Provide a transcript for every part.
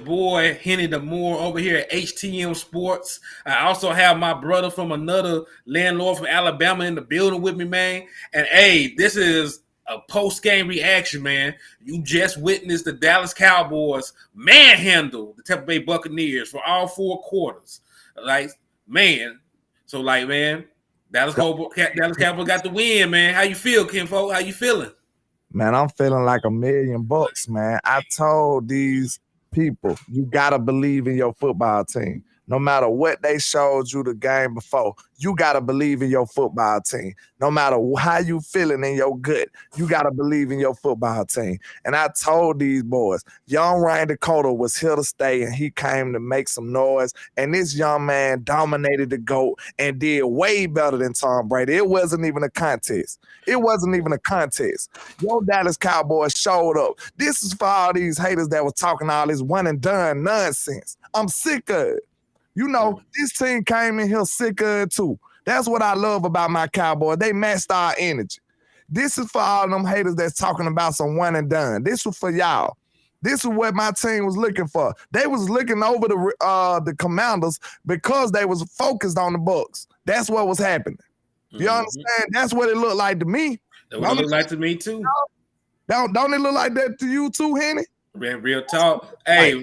boy Henny the Moore over here at HTM Sports. I also have my brother from another landlord from Alabama in the building with me, man. And hey, this is a post-game reaction, man. You just witnessed the Dallas Cowboys manhandle the Tampa Bay Buccaneers for all 4 quarters. Like, man. So, like, man, Dallas Cowboys got the win, man. How you feel, Kinfolk? How you feeling? Man, I'm feeling like $1,000,000, man. I told these people, you gotta believe in your football team. No matter what they showed you the game before, you gotta believe in your football team. No matter how you feeling in your gut, you gotta believe in your football team. And I told these boys, young Ryan Dakota was here to stay, and he came to make some noise. And this young man dominated the GOAT and did way better than Tom Brady. It wasn't even a contest. Your Dallas Cowboys showed up. This is for all these haters that was talking all this one and done nonsense. I'm sick of it. You know, this team came in here sick of it too. That's what I love about my Cowboys. They matched our energy. This is for all them haters that's talking about some one and done. This was for y'all. This is what my team was looking for. They was looking over the Commanders because they was focused on the Bucs. That's what was happening. You understand? That's what it looked like to me. That's what it looked like to me too. Don't it look like that to you too, Henny? Man, real talk. Hey,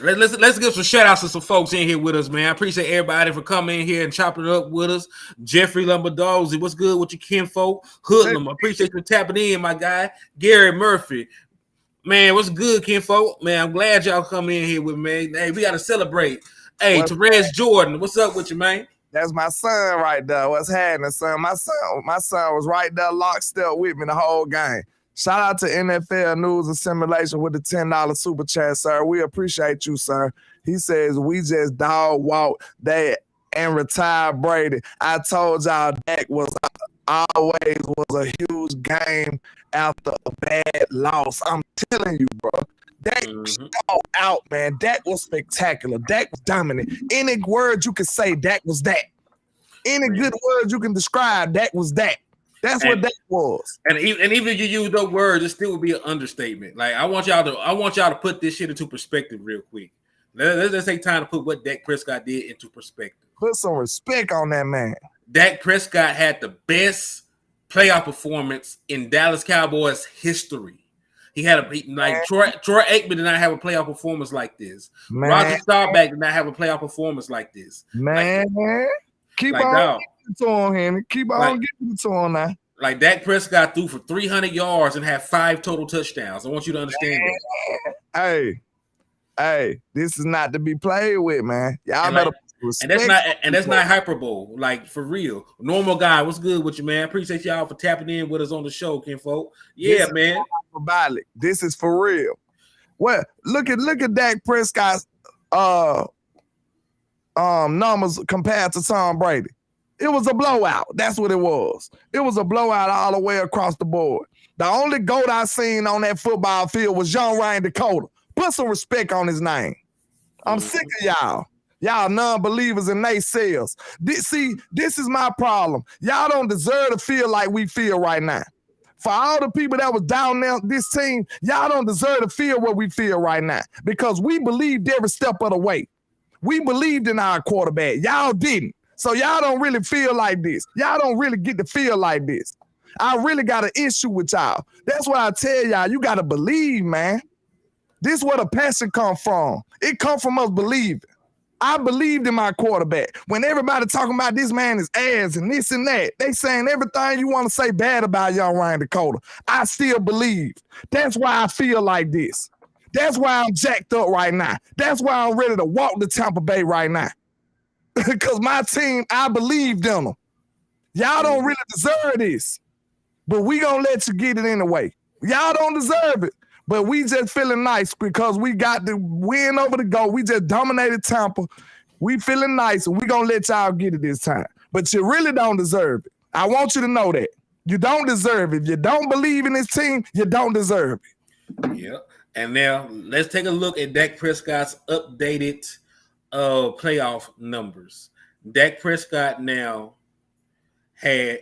let's give some shout outs to some folks in here with us, man. I appreciate everybody for coming in here and chopping it up with us. Jeffrey Lombardozzi, what's good with your kinfolk? Hoodlum, I appreciate you tapping in, my guy. Gary Murphy, man, what's good, kinfolk? Man, I'm glad y'all coming in here with me. Hey, we got to celebrate. Hey, Therese Jordan, what's up with you, man? That's my son right there. What's happening, son? My son was right there lockstep with me the whole game. Shout out to NFL News and Simulation with the $10 super chat, sir. We appreciate you, sir. He says, we just dog walk that and retire Brady. I told y'all Dak was a huge game after a bad loss. I'm telling you, bro. Dak all out, man. Dak was spectacular. Dak was dominant. Any word you could say, Dak was that. Any good word you can describe, Dak was that. That's what that was. And even if you use those words, it still would be an understatement. Like I want y'all to put this shit into perspective real quick. Let's take time to put what Dak Prescott did into perspective. Put some respect on that man. Dak Prescott had the best playoff performance in Dallas Cowboys history. He had Troy Aikman did not have a playoff performance like this. Roger Staubach did not have a playoff performance like this. Man, keep on getting to him, Henry. Keep on getting to him now. Like Dak Prescott threw for 300 yards and had 5 total touchdowns. I want you to understand that. Hey, this is not to be played with, man. Y'all better and that's not hyperbole. Like for real. Normal guy, what's good with you, man? Appreciate y'all for tapping in with us on the show, kinfolk. Yeah, man. This is for real. Well, look at Dak Prescott's numbers compared to Tom Brady. It was a blowout. That's what it was. It was a blowout all the way across the board. The only GOAT I seen on that football field was young Ryan Dakota. Put some respect on his name. I'm sick of y'all. Y'all non-believers and naysayers. This is my problem. Y'all don't deserve to feel like we feel right now. For all the people that was down there, this team, y'all don't deserve to feel what we feel right now because we believed every step of the way. We believed in our quarterback. Y'all didn't. So y'all don't really feel like this. Y'all don't really get to feel like this. I really got an issue with y'all. That's why I tell y'all, you got to believe, man. This is where the passion come from. It come from us believing. I believed in my quarterback. When everybody talking about this man is ass and this and that, they saying everything you want to say bad about young Ryan Dakota. I still believe. That's why I feel like this. That's why I'm jacked up right now. That's why I'm ready to walk to Tampa Bay right now. Because my team, I believed in them. Y'all don't really deserve this. But we gonna let you get it anyway. Y'all don't deserve it. But we just feeling nice because we got the win over the goal. We just dominated Tampa. We feeling nice, and we gonna let y'all get it this time. But you really don't deserve it. I want you to know that. You don't deserve it. If you don't believe in this team, you don't deserve it. Yeah. And now let's take a look at Dak Prescott's updated playoff numbers. Dak Prescott now has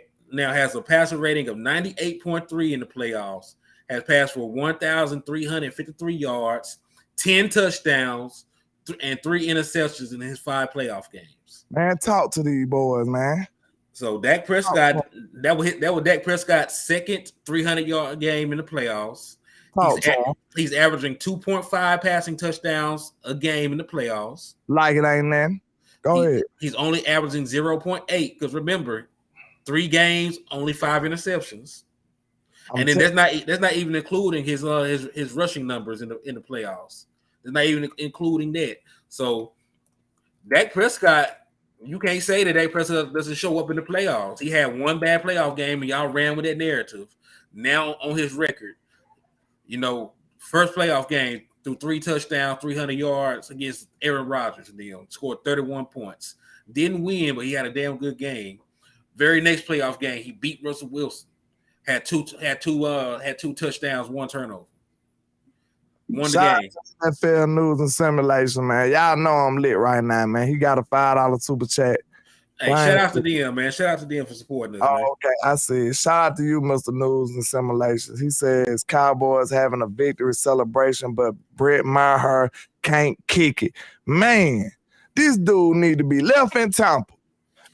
a passer rating of 98.3 in the playoffs, has passed for 1,353 yards, 10 touchdowns, and 3 interceptions in his 5 playoff games. Man, talk to these boys, man. So Dak Prescott, that was Dak Prescott's second 300-yard game in the playoffs. He's averaging 2.5 passing touchdowns a game in the playoffs. Like it ain't nothing. Go ahead. He's only averaging 0.8 because remember, 3 games, only 5 interceptions. And then that's not even including his rushing numbers in the playoffs. That's not even including that. So Dak Prescott, you can't say that Dak Prescott doesn't show up in the playoffs. He had 1 bad playoff game, and y'all ran with that narrative. Now on his record, first playoff game threw 3 touchdowns, 300 yards against Aaron Rodgers, and scored 31 points. Didn't win, but he had a damn good game. Very next playoff game, he beat Russell Wilson. Had two touchdowns, 1 turnover. Won the game. NFL News and Simulation, man. Y'all know I'm lit right now, man. He got a $5 super chat. Hey, shout out to them, man. Shout out to them for supporting us. Oh, man. Okay. I see. Shout out to you, Mr. News and Simulations. He says Cowboys having a victory celebration, but Brett Maher can't kick it. Man, this dude need to be left in Tampa.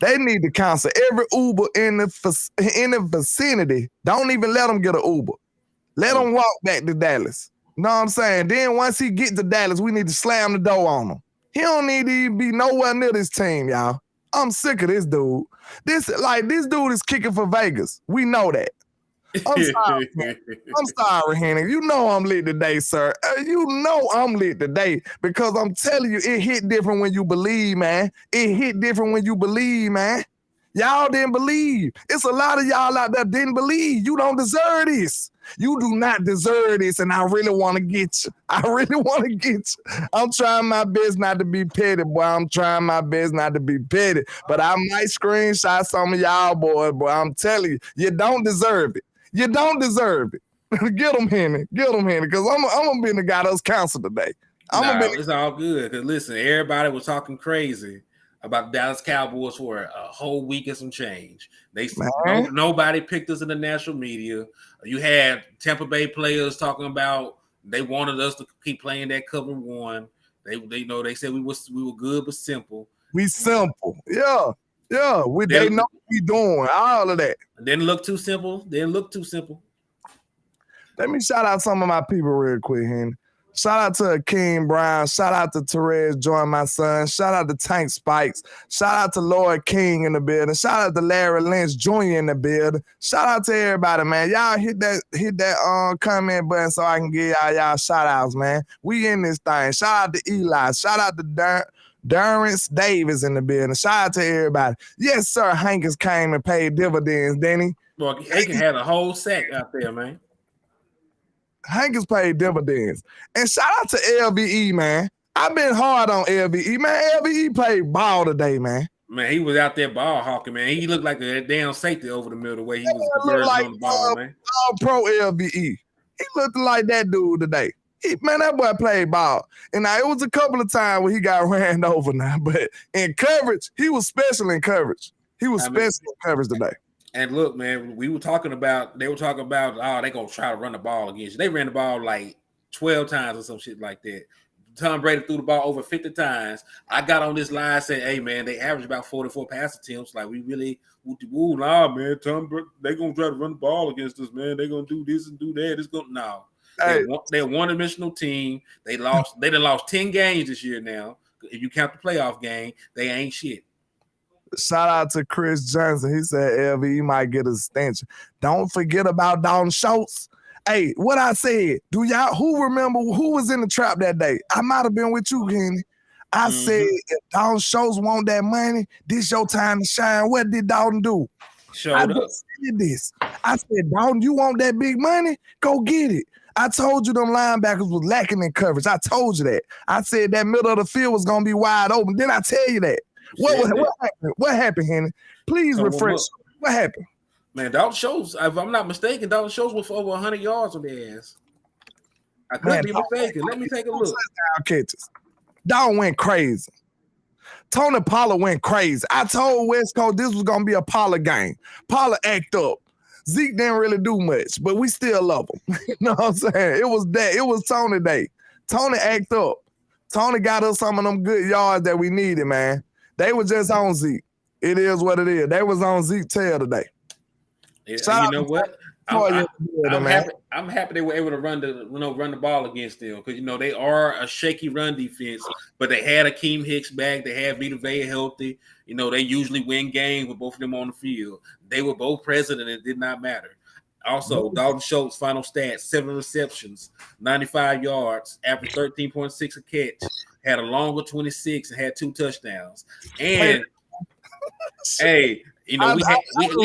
They need to cancel every Uber in the vicinity. Don't even let him get an Uber. Let him walk back to Dallas. Know what I'm saying? Then once he get to Dallas, we need to slam the door on him. He don't need to even be nowhere near this team, y'all. I'm sick of this dude. This dude is kicking for Vegas. We know that. I'm sorry, man. I'm sorry, Henry. You know I'm lit today, sir. You know I'm lit today because I'm telling you, it hit different when you believe, man. It hit different when you believe, man. Y'all didn't believe. It's a lot of y'all out there didn't believe. You don't deserve this. You do not deserve this, and I really want to get you. I really want to get you. I'm trying my best not to be petty, boy. I'm trying my best not to be petty, but I might screenshot some of y'all boys, boy. I'm telling you, you don't deserve it. You don't deserve it. Get them, Henry. Get them, Henry, because I'm going to be the guy that's canceled today. It's all good, because listen, everybody was talking crazy about the Dallas Cowboys for a whole week and some change. Nobody picked us in the national media. You had Tampa Bay players talking about they wanted us to keep playing that cover 1. They said we were good but simple. We simple, yeah. They know what we doing, all of that. Didn't look too simple. Let me shout out some of my people real quick, Henry. Shout out to King Brown. Shout out to Therese Join My Son. Shout out to Tank Spikes. Shout out to Lloyd King in the building. Shout out to Larry Lynch Jr. in the building. Shout out to everybody, man. Y'all hit that comment button so I can give y'all shout outs, man. We in this thing. Shout out to Eli. Shout out to Durance Davis in the building. Shout out to everybody. Yes, sir. Hankins came and paid dividends, didn't he? Well, Hankins had a whole sack out there, man. Hankins paid dividends. And shout out to LVE, man. I've been hard on LVE, man. LVE played ball today, man. Man, he was out there ball hawking, man. He looked like a damn safety over the middle the way he was converging on the ball, man. Pro LVE. He looked like that dude today. That boy played ball. And now it was a couple of times where he got ran over now, but in coverage, he was special in coverage. He was special in coverage today. And look, man, they were talking about, oh, they're going to try to run the ball against you. They ran the ball like 12 times or some shit like that. Tom Brady threw the ball over 50 times. I got on this line saying, hey, man, they average about 44 pass attempts. Like, we really, nah, man, they're going to try to run the ball against us, man. They're going to do this and do that. No. They're a one-dimensional team. They done lost 10 games this year now. If you count the playoff game, they ain't shit. Shout out to Chris Johnson. He said LV might get a extension. Don't forget about Dalton Schultz. Hey, what I said, who remember who was in the trap that day? I might have been with you, Kenny. I said, if Dalton Schultz want that money, this your time to shine. What did Dalton do? I said, Dalton, you want that big money? Go get it. I told you them linebackers was lacking in coverage. I told you that. I said that middle of the field was going to be wide open. Didn't I tell you that? What happened? What happened, Henry? Please refresh. What happened? Man, Dalton Schultz, if I'm not mistaken, Dalton Schultz was for over 100 yards on their ass. I could be mistaken. Let me take a look. Catches. Dalton went crazy. Tony Pollard went crazy. I told West Coast this was going to be a Pollard game. Pollard act up. Zeke didn't really do much, but we still love him. You know what I'm saying? It was Tony Day. Tony act up. Tony got us some of them good yards that we needed, man. They were just on Zeke. It is what it is. They was on Zeke tail today. Yeah, you know what? I'm man. happy. I'm happy they were able to run the ball against them because they are a shaky run defense, but they had Akeem Hicks back. They had Vita Vea healthy. They usually win games with both of them on the field. They were both present, and it did not matter. Also, Dalton Schultz final stats: 7 receptions, 95 yards, averaged 13.6 a catch, had a longer 26, and had 2 touchdowns. And hey. We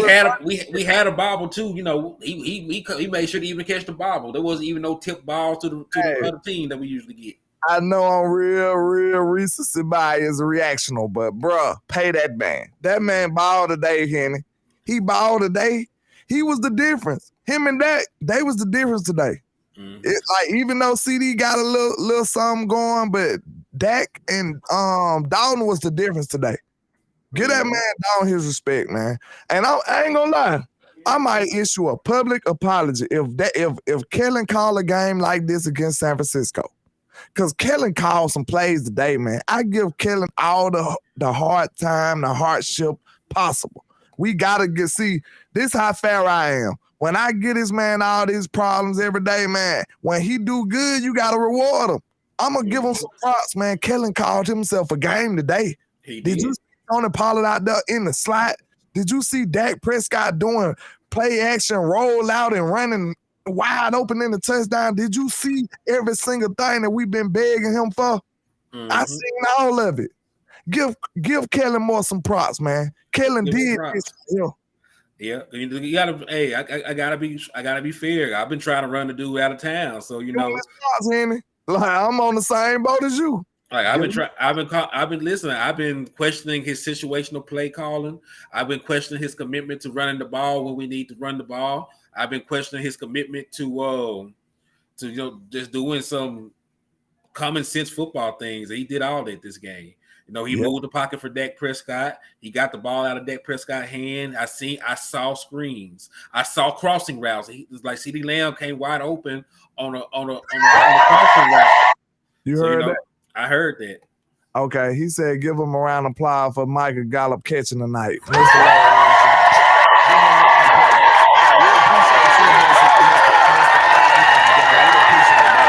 had a bobble too. He made sure to even catch the bobble. There wasn't even no tip ball to the other team that we usually get. I know I'm real recency bias reactional, but bruh, pay that man. That man balled today, Henny. He balled today. He was the difference. Him and Dak, they was the difference today. Mm-hmm. Even though CD got a little something going, but Dak and Dalton was the difference today. Get that man down his respect, man. And I ain't gonna lie, I might issue a public apology if Kellen called a game like this against San Francisco. Because Kellen called some plays today, man. I give Kellen all the hard time, the hardship possible. We gotta see this how fair I am. When I get this man all these problems every day, man, when he do good, you gotta reward him. I'm gonna give him some props, man. Kellen called himself a game today. Did you Tony Pollard out there in the slot? Did you see Dak Prescott doing play action, roll out and running wide open in the touchdown? Did you see every single thing that we've been begging him for? Mm-hmm. I seen all of it. Give Kellen Moore some props, man. Kellen did this for him. Yeah, you gotta. Hey, I gotta be fair. I've been trying to run the dude out of town, so props, Henny. Like I'm on the same boat as you. Like I've been listening. I've been questioning his situational play calling. I've been questioning his commitment to running the ball when we need to run the ball. I've been questioning his commitment to just doing some common sense football things. He did all that this game. He moved the pocket for Dak Prescott. He got the ball out of Dak Prescott's hand. I saw screens. I saw crossing routes. It was like CeeDee Lamb came wide open on a crossing route. You heard that? I heard that. Okay, he said give him a round of applause for Michael Gallup catching tonight.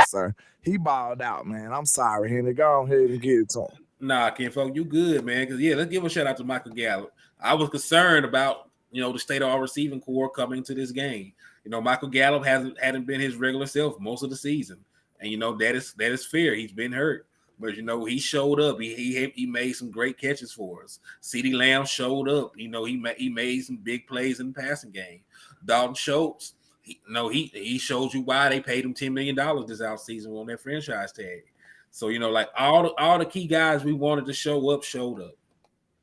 Sir, he balled out, man. I'm sorry, Henry. Go ahead and get it to him. Nah, Kenfolk, you good, man. Because let's give a shout out to Michael Gallup. I was concerned about the state of our receiving core coming to this game. Michael Gallup hadn't been his regular self most of the season, and that is fair. He's been hurt. But he showed up. He made some great catches for us. CeeDee Lamb showed up. He made some big plays in the passing game. Dalton Schultz, he shows you why they paid him $10 million this offseason on their franchise tag. So all the key guys we wanted to show up showed up.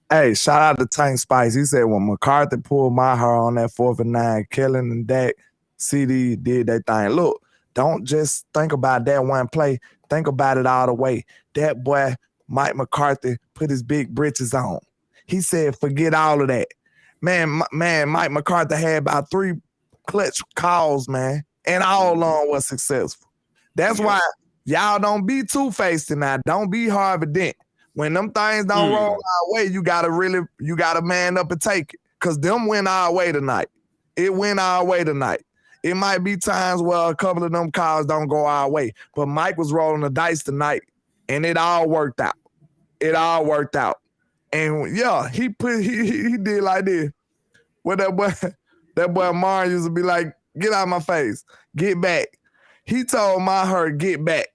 Hey, shout out to Tank Spice. He said when McCarthy pulled my hair on that 4th and 9, Kellen and Dak, CD did that thing. Look, don't just think about that one play. Think about it all the way. That boy, Mike McCarthy, put his big britches on. He said, forget all of that. Man, Mike McCarthy had about 3 clutch calls, man, and all along was successful. That's why y'all don't be two-faced tonight. Don't be Harvey Dent. When them things don't roll our way, you gotta man up and take it. Because them went our way tonight. It went our way tonight. It might be times where a couple of them calls don't go our way. But Mike was rolling the dice tonight, and it all worked out. It all worked out. And yeah, he did like this. What that boy Mario used to be like, get out of my face. Get back. He told Maher to get back.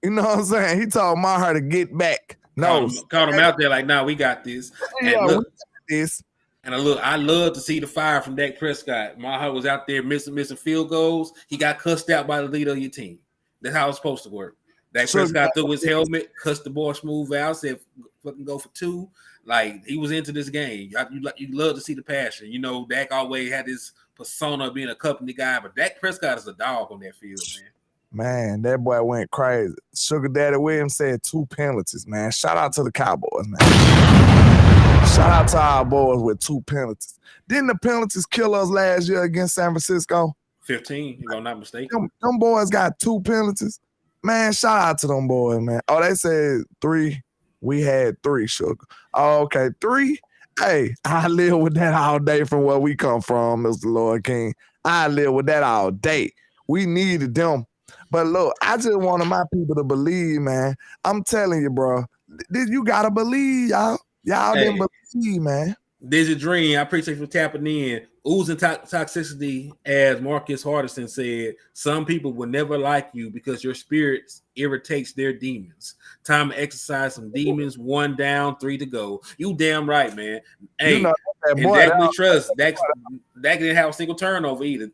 You know what I'm saying? He told Maher to get back. No. Caught him out there like, nah, we got this. And yeah, look, we got this. And I love to see the fire from Dak Prescott. Maher was out there missing field goals. He got cussed out by the leader of your team. That's how it's supposed to work. Dak Prescott threw his helmet, cussed the boy smooth out, said fucking go for 2. Like, he was into this game. You love to see the passion. Dak always had this persona of being a company guy, but Dak Prescott is a dog on that field, man. Man, that boy went crazy. Sugar Daddy Williams said 2 penalties, man. Shout out to the Cowboys, man. Shout out to our boys with 2 penalties. Didn't the penalties kill us last year against San Francisco? 15, if I'm not mistaken. Them boys got 2 penalties. Man, shout out to them boys, man. Oh, they said 3. We had 3, sugar. Oh, okay, 3. Hey, I live with that all day from where we come from, Mr. Lord King. I live with that all day. We needed them. But look, I just wanted my people to believe, man. I'm telling you, bro. You gotta believe, y'all. Y'all didn't believe, man. There's a dream. I appreciate you for tapping in. Oozing toxicity, as Marcus Hardison said, some people will never like you because your spirit irritates their demons. Time to exercise some demons. 1 down, 3 to go. You damn right, man. Hey, You know that and boy. Dak we trust. Dak didn't have a single turnover either.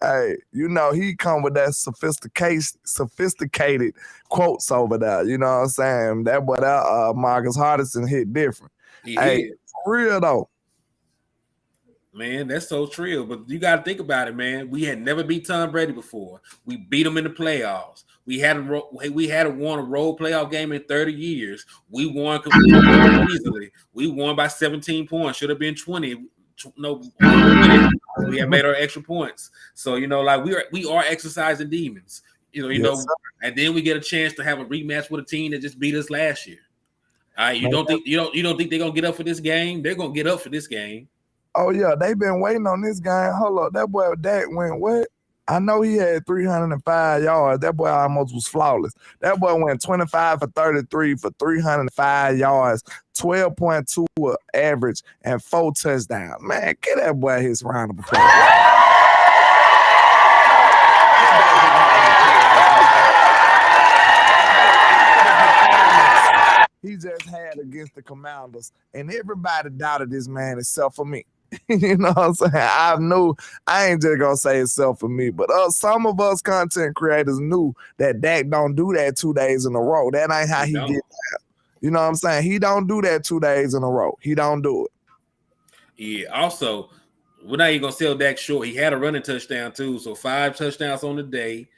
Hey, you know, he come with that sophisticated quotes over there. You know what I'm saying? That boy, that Marcus Hardison hit different. Hey, for real though. Man, that's so true. But you got to think about it, man. We had never beat Tom Brady before. We beat him in the playoffs. We hadn't won a road playoff game in 30 years. We won easily. We won by 17 points. Should have been 20. No, we had made our extra points. So like we are exercising demons. Yes, and then we get a chance to have a rematch with a team that just beat us last year. All right, you don't think they're gonna get up for this game? They're gonna get up for this game. Oh yeah, they've been waiting on this game. Hold up, that boy Dak went what? I know he had 305 yards. That boy almost was flawless. That boy went 25 for 33 for 305 yards, 12.2 average, and 4 touchdowns. Man, get that boy his round of applause. He just had against the Commanders, and everybody doubted this man except for me. You know what I'm saying? I ain't just gonna say except for me, but some of us content creators knew that Dak don't do that 2 days in a row. That ain't how he get that. You know what I'm saying? He don't do that 2 days in a row. He don't do it. Yeah. Also, we're not even gonna sell Dak short. He had a running touchdown too, so 5 touchdowns on the day.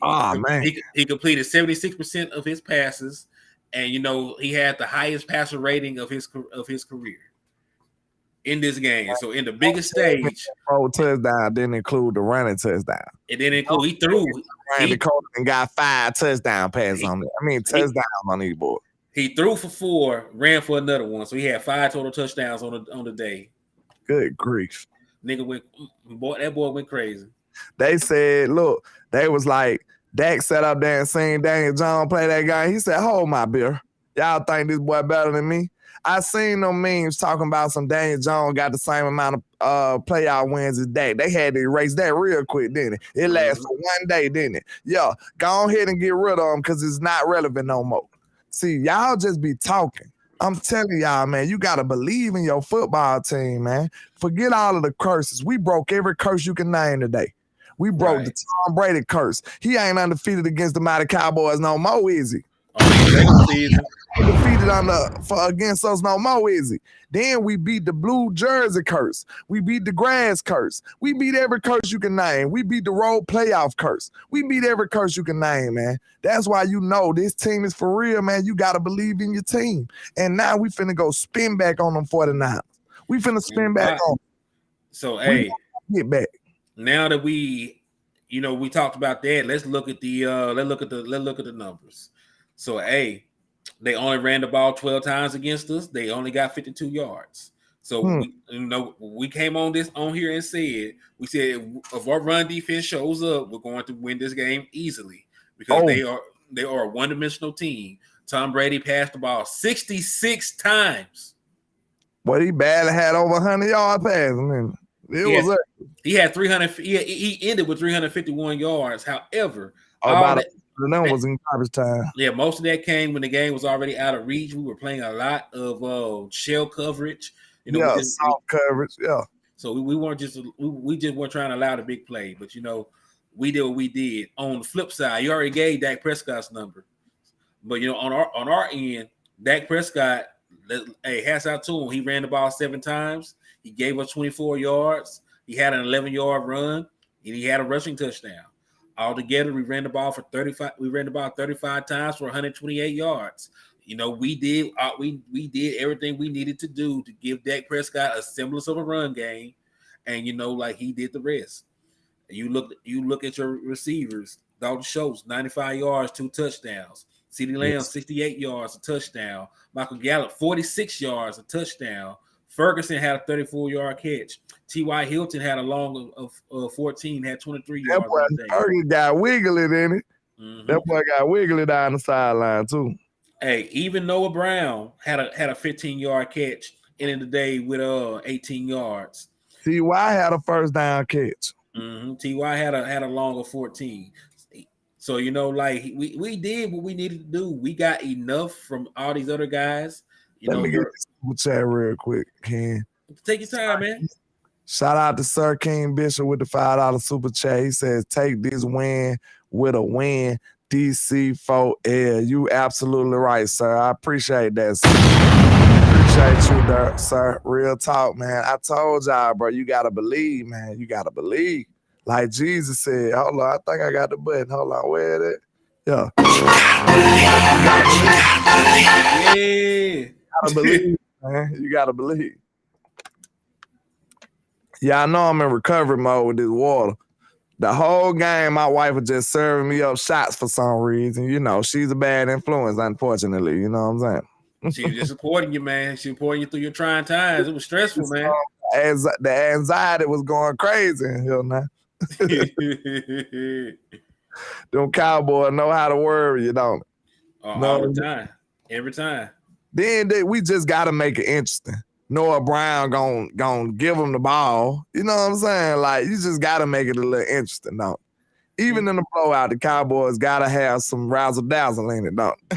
Man, he completed 76% of his passes, and he had the highest passer rating of his career in this game. So in the biggest stage, 4 touchdown didn't include the running touchdown. It didn't include. He threw. And got 5 touchdown passes on it. I mean touchdowns on these boys. He threw for 4, ran for another one, so he had 5 total touchdowns on the day. Good grief. That boy went crazy. They said, look, they was like, Dak sat up there and seen Daniel Jones play that guy. He said, hold my beer. Y'all think this boy better than me? I seen them memes talking about some Daniel Jones got the same amount of playoff wins as Dak. They had to erase that real quick, didn't it? It lasted for 1 day, didn't it? Yeah, go ahead and get rid of him because it's not relevant no more. See, y'all just be talking. I'm telling y'all, man, you got to believe in your football team, man. Forget all of the curses. We broke every curse you can name today. We broke the Tom Brady curse. He ain't undefeated against the mighty Cowboys no more, is he? Regular season. Defeated against us no more, is he? Then we beat the blue jersey curse. We beat the grass curse. We beat every curse you can name. We beat the road playoff curse. We beat every curse you can name, man. That's why this team is for real, man. You got to believe in your team. And now we finna go spin back on them 49ers. We finna spin back on them. So, hey, get back. Now that we talked about that, let's look at the numbers. So, hey, they only ran the ball 12 times against us. They only got 52 yards. So we came on here and said if our run defense shows up, we're going to win this game easily because they are a one-dimensional team. Tom Brady passed the ball 66 times. But he barely had over 100 yard passing. He had 300. He ended with 351 yards. However, the number was in garbage time. Yeah, most of that came when the game was already out of reach. We were playing a lot of shell coverage. Soft coverage. Yeah. So we weren't just weren't trying to allow the big play, but we did what we did. On the flip side, you already gave Dak Prescott's number, but on our end, Dak Prescott, hey, hats out to him. He ran the ball 7 times. He gave us 24 yards. He had an 11-yard run, and he had a rushing touchdown. Altogether, we ran the ball for 35. We ran the ball 35 times for 128 yards. We did everything we needed to do to give Dak Prescott a semblance of a run game, and he did the rest. You look at your receivers. Dalton Schultz, 95 yards, 2 touchdowns. CeeDee Lamb, Yes. 68 yards, a touchdown. Michael Gallup, 46 yards, a touchdown. Ferguson had a 34-yard catch. T.Y. Hilton had a long of 14, had 23 That yards boy on the day. Fergie got wiggly, didn't it? That boy got wiggly down the sideline too. Hey, even Noah Brown had a 15-yard catch ending the day with 18 yards. T.Y. had a first down catch. T.Y. had a long of 14. So, like we did what we needed to do. We got enough from all these other guys. Let me get this super chat real quick, Ken. Take your time, man. Shout out to Sir King Bishop with the $5 super chat. He says, take this win with a win. DC4L. You absolutely right, sir. I appreciate that, sir. Appreciate you there, sir. Real talk, man. I told y'all, bro, you gotta believe, man. You gotta believe. Like Jesus said, hold on, I think I got the button. Hold on, where is it? Yeah. You gotta believe, man. You gotta believe. Yeah, I know I'm in recovery mode with this water. The whole game, my wife was just serving me up shots for some reason. She's a bad influence, unfortunately. You know what I'm saying? She was just supporting you, man. She supporting you through your trying times. It was stressful, man. The anxiety was going crazy in here now. Them Cowboys know how to worry you, don't they? All the time. Every time. Then we just got to make it interesting. Noah Brown gonna give him the ball. You know what I'm saying? Like, you just got to make it a little interesting, don't you? Even in the blowout, the Cowboys got to have some razzle-dazzle in it, don't they?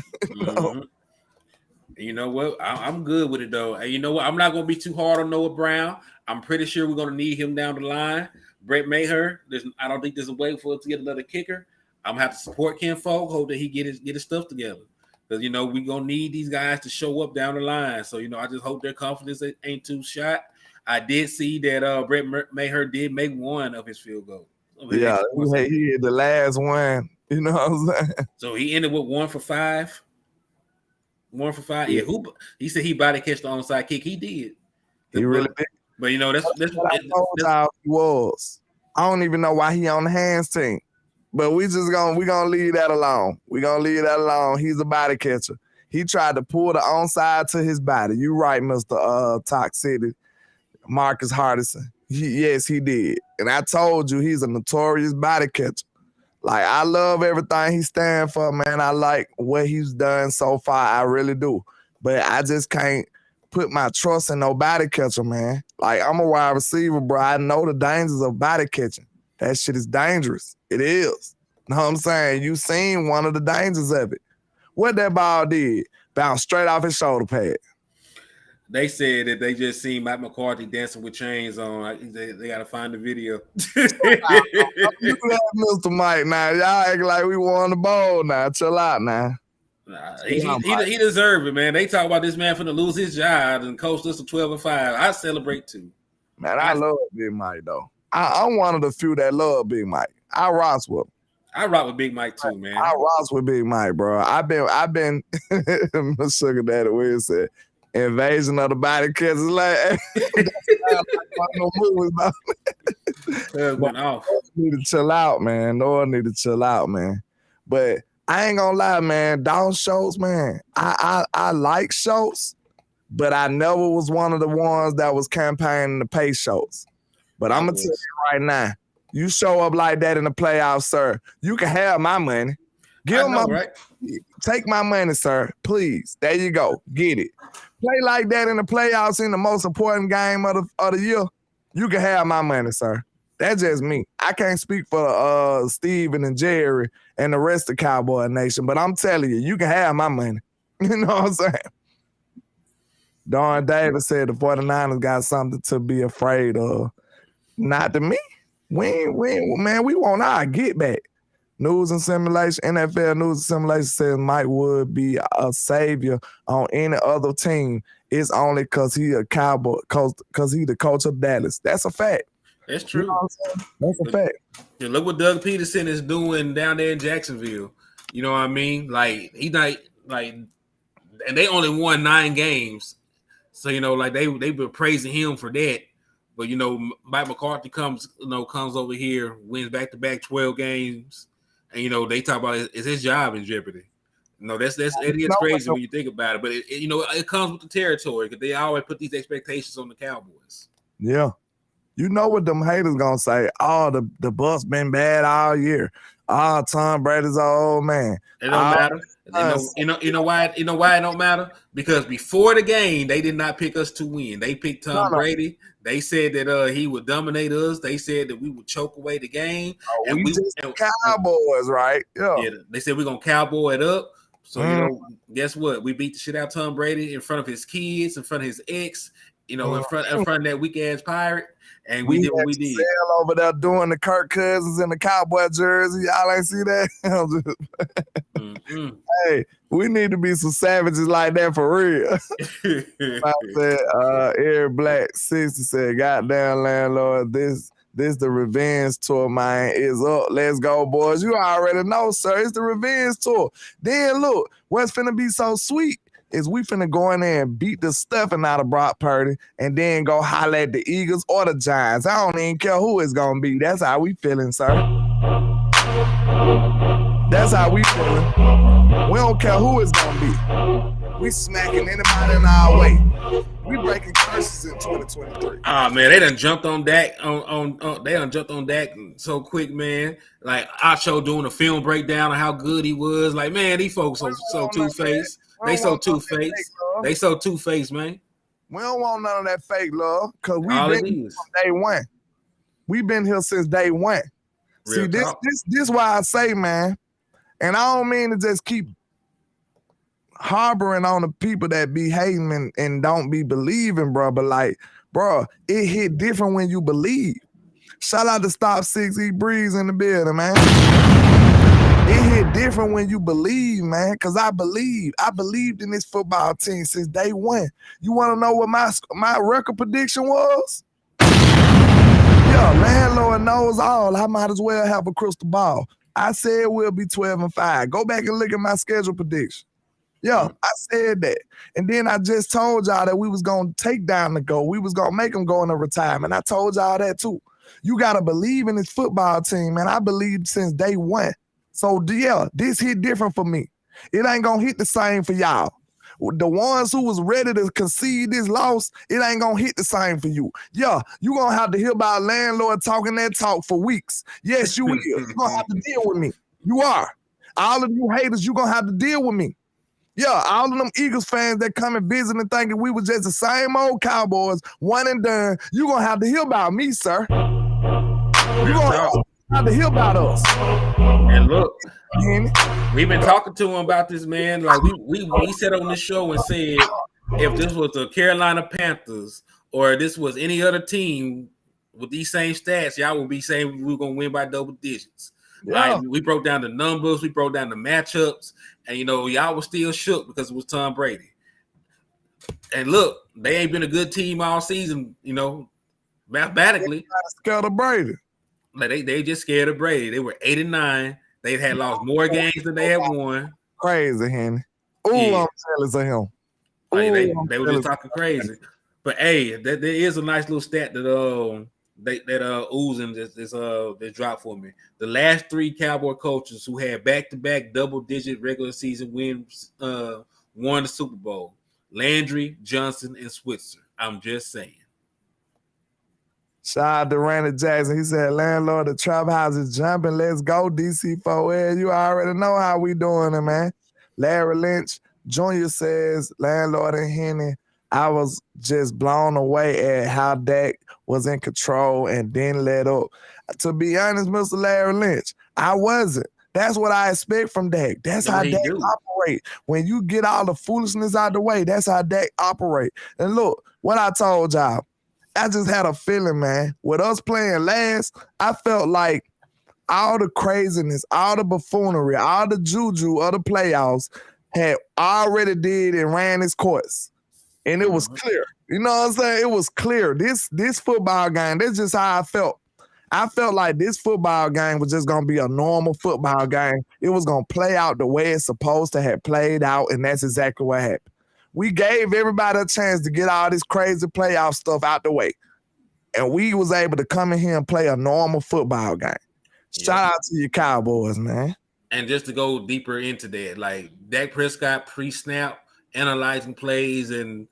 You know what? I'm good with it, though. And you know what? I'm not going to be too hard on Noah Brown. I'm pretty sure we're going to need him down the line. Brett Maher, I don't think there's a way for us to get another kicker. I'm going to have to support Ken Folk, hope that he get his stuff together. Because, we're going to need these guys to show up down the line. So, I just hope their confidence ain't too shot. I did see that Brett Maher did make one of his field goals. Yeah, he hit the last one. You know what I'm saying? So he ended with 1 for 5. 1 for 5. Yeah, he said he body catch the onside kick. He did. He really did. But that's what I told y'all he was. I don't even know why he on the hands team. But we gonna leave that alone. We're gonna leave that alone. He's a body catcher. He tried to pull the onside to his body. You right, Mr. Talk City, Marcus Hardison. Yes, he did. And I told you he's a notorious body catcher. Like, I love everything he stands for, man. I like what he's done so far. I really do. But I just can't put my trust in no body catcher, man. Like, I'm a wide receiver, bro. I know the dangers of body catching. That shit is dangerous. It is. Know what I'm saying? You seen one of the dangers of it. What that ball did, bounced straight off his shoulder pad. They said that they just seen Mike McCarthy dancing with chains on. They got to find the video. You Mr. Mike, now y'all act like we won the ball. Now chill out, now. He deserved it, man. They talk about this man finna lose his job and coach us to 12-5. I celebrate too. Man, I love Big Mike though. I'm one of the few that love Big Mike. I rock with him. I rock with Big Mike too, man. I rock with Big Mike, bro. I've been Sugar Daddy Will said invasion of the body catchers. Like, went off. Need to chill out, man. Noah need to chill out, man. But I ain't gonna lie, man. Dalton Schultz, man. I like Schultz, but I never was one of the ones that was campaigning to pay Schultz. But I'm gonna tell you right now, you show up like that in the playoffs, sir, you can have my money. Give my money. Take my money, sir. Please. There you go. Get it. Play like that in the playoffs in the most important game of the year. You can have my money, sir. That's just me. I can't speak for Steven and Jerry and the rest of Cowboy Nation, but I'm telling you, you can have my money. You know what I'm saying? Don Davis said the 49ers got something to be afraid of. Not to me. Man, we want our get back. News and Simulation, NFL News and Simulation says Mike Wood be a savior on any other team. It's only because he a Cowboy, because he the coach of Dallas. That's a fact. That's true. You know that's a fact. Yeah, look what Doug Peterson is doing down there in Jacksonville. You know what I mean? Like, he not like, and they only won 9 games. So, they been praising him for that. But, Mike McCarthy comes over here, wins back-to-back 12 games, and they talk about is his job in jeopardy. It is crazy when you think about it, but it comes with the territory because they always put these expectations on the Cowboys. Yeah. You know what them haters gonna say? Oh, the bus been bad all year. Oh, Tom Brady's an old man. It don't matter. You know why it don't matter? Because before the game, they did not pick us to win. They picked Tom Brady. They said that he would dominate us. They said that we would choke away the game. And we just Cowboys, right? Yeah. They said we're gonna cowboy it up. So guess what? We beat the shit out of Tom Brady in front of his kids, in front of his ex, in front of that weak ass pirate. And we did what we did. Over there doing the Kirk Cousins in the Cowboy jersey. Y'all ain't see that? Hey, we need to be some savages like that for real. I said, Eric Black 60 said, goddamn landlord, this the revenge tour, man, is up. Let's go, boys. You already know, sir. It's the revenge tour. Then look, what's finna be so sweet is we finna go in there and beat the stuffing out of Brock Purdy and then go holler at the Eagles or the Giants. I don't even care who it's gonna be. That's how we feeling, sir. That's how we feeling. We don't care who it's gonna be. We smacking anybody in our way. We breaking curses in 2023. Ah man, they done jumped on Dak they done jumped on Dak so quick, man. Like Acho doing a film breakdown of how good he was. Like, man, these folks are so two-faced. They so two-faced. They so two-faced, man. We don't want none of that fake love because we've been here from day one. We've been here since day one. See, this why I say, man, and I don't mean to just keep harboring on the people that be hating and don't be believing, bro. But like, bro, it hit different when you believe. Shout out to Stop 6 E Breeze in the building, man. It hit different when you believe, man, because I believed in this football team since day one. You want to know what my record prediction was? Yeah, landlord knows all. I might as well have a crystal ball. I said we'll be 12-5. Go back and look at my schedule prediction. Yeah, I said that. And then I just told y'all that we was going to take down the goal. We was going to make them go into retirement. I told y'all that too. You got to believe in this football team, man. I believed since day one. So, yeah, this hit different for me. It ain't going to hit the same for y'all. The ones who was ready to concede this loss, it ain't going to hit the same for you. Yeah, you going to have to hear about landlord talking that talk for weeks. Yes, you will. You're going to have to deal with me. You are. All of you haters, you're going to have to deal with me. Yeah, all of them Eagles fans that come and visit and thinking we was just the same old Cowboys, one and done, you're going to have to hear about me, sir. You're going to have to hear about us. And look, we've been talking to him about this, man. Like we said on this show and said, if this was the Carolina Panthers or this was any other team with these same stats, y'all would be saying we were going to win by double digits. Yeah. Like, we broke down the numbers, we broke down the matchups, and y'all was still shook because it was Tom Brady. And look, they ain't been a good team all season, mathematically. Scared of Brady. Like they just scared of Brady. They were 8-9. They had lost more games than they had won. Crazy, Henry. Ooh, yeah. I'm jealous of him. Like they were just talking crazy. But hey, there is a nice little stat that oozing this dropped for me. The last 3 Cowboy coaches who had back-to-back double-digit regular season wins won the Super Bowl. Landry, Johnson, and Switzer. I'm just saying. Shout out to Randy Jackson. He said, landlord, the trap house is jumping. Let's go, DC4L. You already know how we doing it, man. Larry Lynch Jr. says, landlord and Henny, I was just blown away at how Dak was in control and didn't let up. To be honest, Mr. Larry Lynch, I wasn't. That's what I expect from Dak. That's how Dak operate. When you get all the foolishness out the way, that's how Dak operate. And look, what I told y'all, I just had a feeling, man. With us playing last, I felt like all the craziness, all the buffoonery, all the juju of the playoffs had already did and ran its course. And it was clear. You know what I'm saying? It was clear. This football game, that's just how I felt. I felt like this football game was just going to be a normal football game. It was going to play out the way it's supposed to have played out, and that's exactly what happened. We gave everybody a chance to get all this crazy playoff stuff out the way. And we was able to come in here and play a normal football game. Shout out to your Cowboys, man. And just to go deeper into that, like Dak Prescott pre-snap, analyzing plays and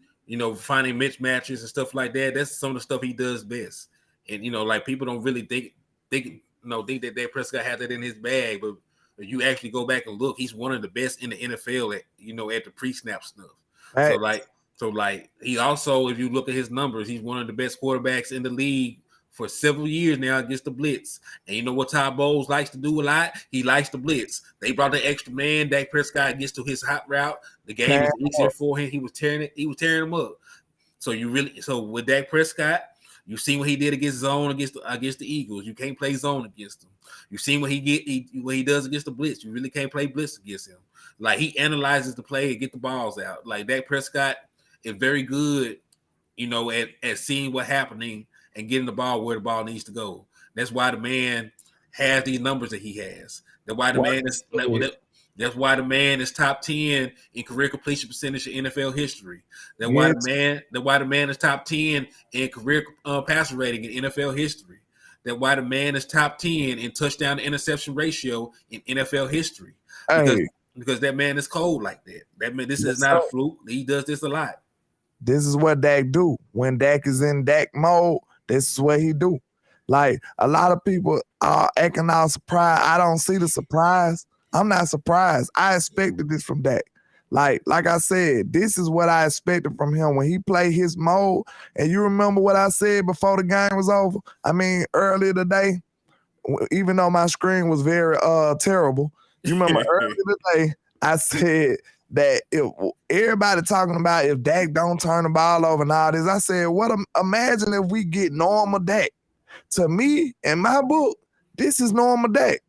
finding mismatches and stuff like that. That's some of the stuff he does best. And like people don't really think that Dak Prescott had that in his bag, but if you actually go back and look, he's one of the best in the NFL at the pre-snap stuff. So Facts. like he also, if you look at his numbers, he's one of the best quarterbacks in the league for several years now against the blitz. And you know what Todd Bowles likes to do a lot? He likes to blitz. They brought the extra man. Dak Prescott gets to his hot route. The game is easier for him. He was tearing him up. So with Dak Prescott, you've seen what he did against zone against the Eagles. You can't play zone against him. You've seen what he does against the blitz. You really can't play blitz against him. Like he analyzes the play and get the balls out. Like Dak Prescott is very good, at seeing what's happening and getting the ball where the ball needs to go. That's why the man has these numbers that he has. That's why the man is top 10 in career completion percentage in NFL history. That's why the man is top 10 in career passer rating in NFL history. That's why the man is top 10 in touchdown to interception ratio in NFL history. Because that man is cold like that. That man, this is not a fluke. He does this a lot. This is what Dak do. When Dak is in Dak mode, this is what he do. Like a lot of people are acting all surprised. I don't see the surprise. I'm not surprised. I expected this from Dak. Like I said, this is what I expected from him when he played his mode. And you remember what I said before the game was over? I mean, earlier today, even though my screen was very terrible, you remember earlier today, I said that if everybody talking about if Dak don't turn the ball over and all this, I said, imagine if we get normal Dak. To me, in my book, this is normal Dak.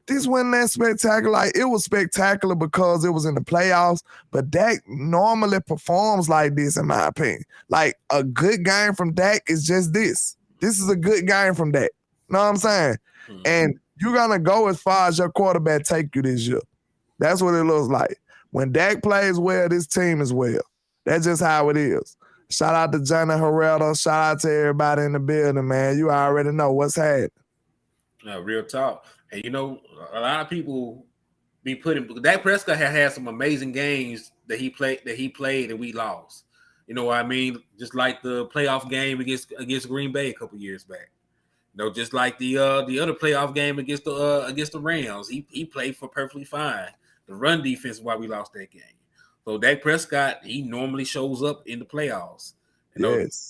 This wasn't that spectacular. Like, it was spectacular because it was in the playoffs, but Dak normally performs like this, in my opinion. Like, a good game from Dak is just this. This is a good game from Dak. Know what I'm saying? Mm-hmm. And you're going to go as far as your quarterback take you this year. That's what it looks like. When Dak plays well, this team is well. That's just how it is. Shout out to Johnny Herrera. Shout out to everybody in the building, man. You already know what's happening. Real talk. And, a lot of people be putting – Dak Prescott had some amazing games that he played and we lost. You know what I mean? Just like the playoff game against Green Bay a couple years back. Just like the other playoff game against the Rams. He played for perfectly fine. The run defense is why we lost that game. So Dak Prescott, he normally shows up in the playoffs.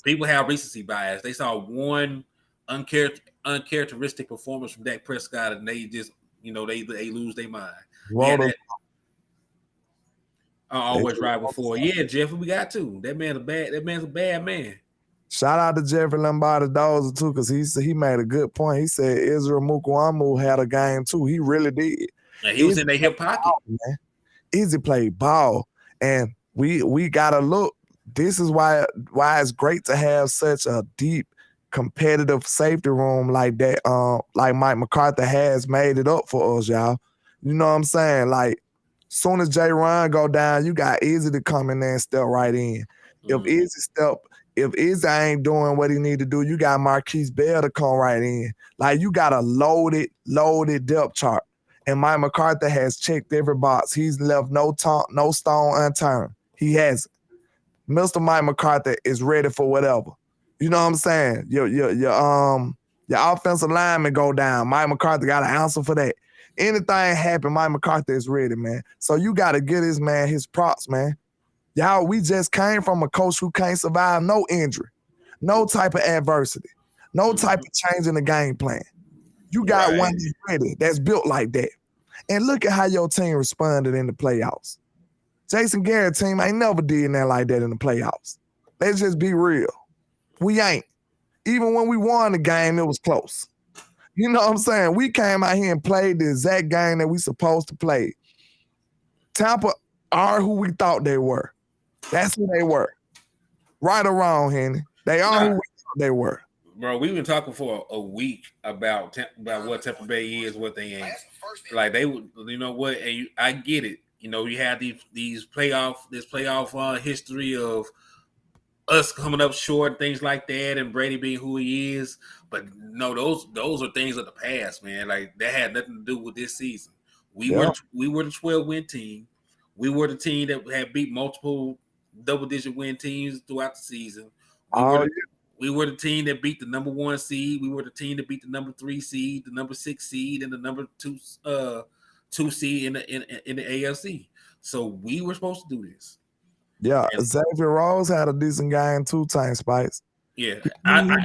People have recency bias. They saw one uncharacteristic performance from Dak Prescott, and they just, they lose their mind. I always ride before. Yeah, Jeffrey, we got to. That man's a bad man. Shout out to Jeffrey Lombardi Dozer too, because he made a good point. He said Israel Mukuamu had a game too. He really did. And he was in their hip pocket. Man. Izzy played ball, and we gotta look. This is why it's great to have such a deep, competitive safety room like that. Like Mike McCarthy has made it up for us, y'all. You know what I'm saying? Like, soon as Jay Ron go down, you got Izzy to come in there and step right in. Mm-hmm. If Izzy ain't doing what he need to do, you got Marquise Bell to come right in. Like, you got a loaded depth chart. And Mike McCarthy has checked every box. He's left no stone unturned. He hasn't. Mr. Mike McCarthy is ready for whatever. You know what I'm saying? Your offensive lineman go down. Mike McCarthy got an answer for that. Anything happen, Mike McCarthy is ready, man. So you got to give this man his props, man. Y'all, we just came from a coach who can't survive no injury, no type of adversity, no type of change in the game plan. You got one that's ready, that's built like that. And look at how your team responded in the playoffs. Jason Garrett's team ain't never did that like that in the playoffs. Let's just be real. We ain't. Even when we won the game, it was close. You know what I'm saying? We came out here and played the exact game that we supposed to play. Tampa are who we thought they were. That's who they were. Right or wrong, Henny. They are who we thought they were. Bro, we've been talking for a week about what Tampa Bay is, what they ain't. Like, they would, you know what? And I get it. You have this playoff history of us coming up short, things like that, and Brady being who he is. But no, those are things of the past, man. Like, that had nothing to do with this season. We were the 12-win team. We were the team that had beat multiple double-digit win teams throughout the season. We were the team that beat the number 1 seed. We were the team that beat the number 3 seed, the number 6 seed, and the number 2 seed in the AFC. So we were supposed to do this. Yeah, Xavier Rose had a decent game too, Tank Spice. Yeah,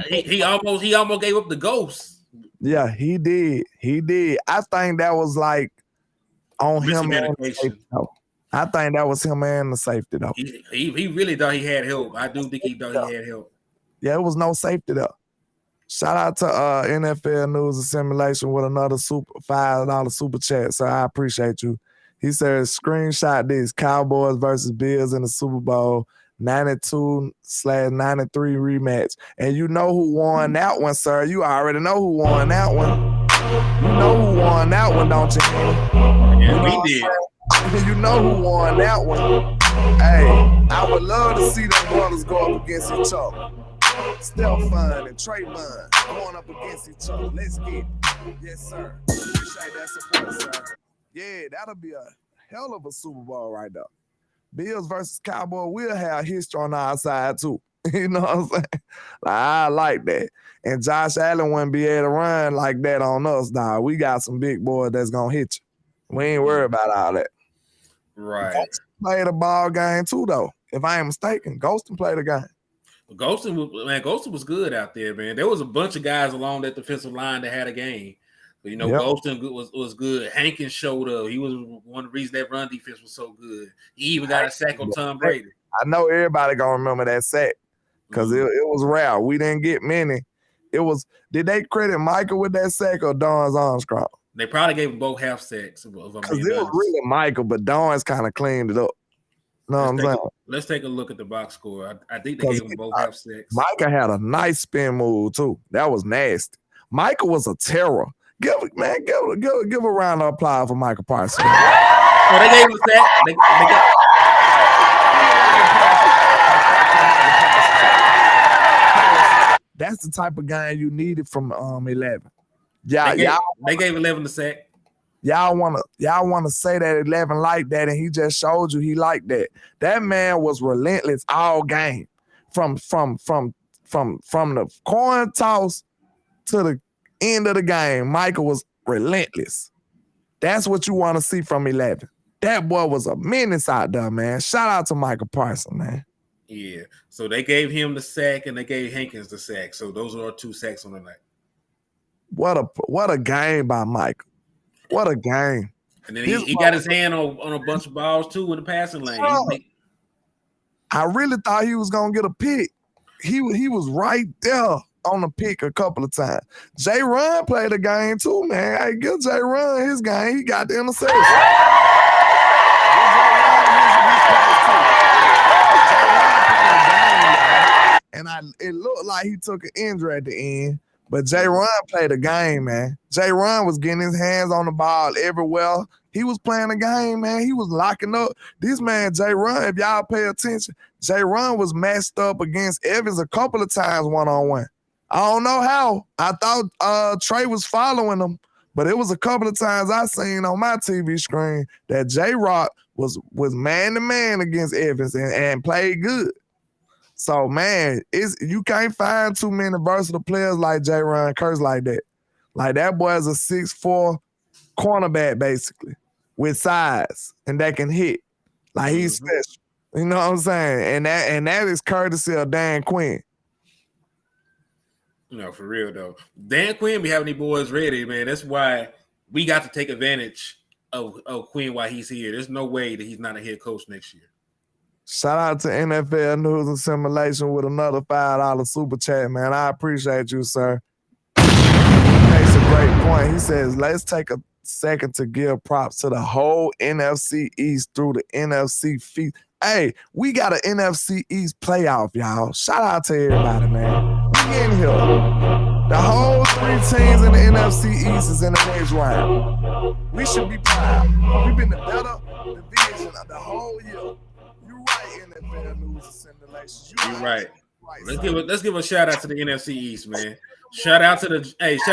he almost gave up the ghost. Yeah, he did. I think that was like on him and the safety, though. I think that was him and the safety though. He really thought he had help. I do think he thought he had help. Yeah, it was no safety there. Shout out to NFL News and Simulation with another $5 super chat. So I appreciate you. He says, screenshot this: Cowboys versus Bills in the Super Bowl 92/93 rematch. And you know who won that one, sir. You already know who won that one. You know who won that one, don't you? Yeah, we did. You know who won that one. Hey, I would love to see them brothers go up against each other. Stephon and Trayvon going up against each other. Let's get it. Yes, sir. Appreciate that support, sir. Yeah, that'll be a hell of a Super Bowl right there. Bills versus Cowboys will have history on our side, too. You know what I'm saying? I like that. And Josh Allen wouldn't be able to run like that on us, dog. We got some big boys that's going to hit you. We ain't worried about all that. Right. Ghostin played a ball game, too, though. If I ain't mistaken, Ghostin played a game. Ghostin was good out there, man. There was a bunch of guys along that defensive line that had a game. But, Ghostin was good. Hankins showed up. He was one of the reasons that run defense was so good. He even got a sack on Tom Brady. I know everybody gonna remember that sack because it was rare. We didn't get many. Did they credit Michael with that sack or Don's Armstrong? They probably gave him both half sacks. Because it was really Michael, but Don's kind of cleaned it up. Know what I'm saying? Let's take a look at the box score. I think they gave him both half sacks. Michael had a nice spin move too. That was nasty. Michael was a terror. Give a round of applause for Michael Parsons. Oh, they gave him a sack. That's the type of game you needed from 11. They gave 11 the sack. Y'all wanna say that 11 like that, and he just showed you he liked that. That man was relentless all game, from the coin toss to the end of the game. Michael was relentless. That's what you want to see from 11. That boy was a menace out there, man. Shout out to Michael Parsons, man. Yeah. So they gave him the sack and they gave Hankins the sack. So those are our 2 sacks on the night. What a game by Michael. What a game. And then he got his hand on a bunch of balls too in the passing lane. I really thought he was gonna get a pick. He was right there on the pick a couple of times. Jay Run played a game too, man. I give Jay Run his game. He got the interception. And it looked like he took an injury at the end. But Jay Run played a game, man. Jay Run was getting his hands on the ball everywhere. He was playing a game, man. He was locking up. This man, Jay Run, if y'all pay attention, Jay Run was matched up against Evans a couple of times one-on-one. I don't know how. I thought Trey was following him, but it was a couple of times I seen on my TV screen that J-Rock was man-to-man against Evans and played good. So, man, you can't find too many versatile players like J-Ron Curse like that. Like, that boy is a 6'4" cornerback, basically, with size, and that can hit. Like, he's special. You know what I'm saying? And that is courtesy of Dan Quinn. No, for real, though. Dan Quinn be having these boys ready, man. That's why we got to take advantage of Quinn while he's here. There's no way that he's not a head coach next year. Shout out to NFL News and Simulation with another $5 super chat, man. I appreciate you, sir. He makes a great point. He says, let's take a second to give props to the whole NFC East through the NFC feast. Hey, we got an NFC East playoff, y'all. Shout out to everybody, man. We in here. The whole 3 teams in the NFC East is in the next round. We should be proud. We've been the better division of the whole year. NFL News and Simulations. You're right. Let's give a shout out to the NFC East, man. Shout out to the Giants.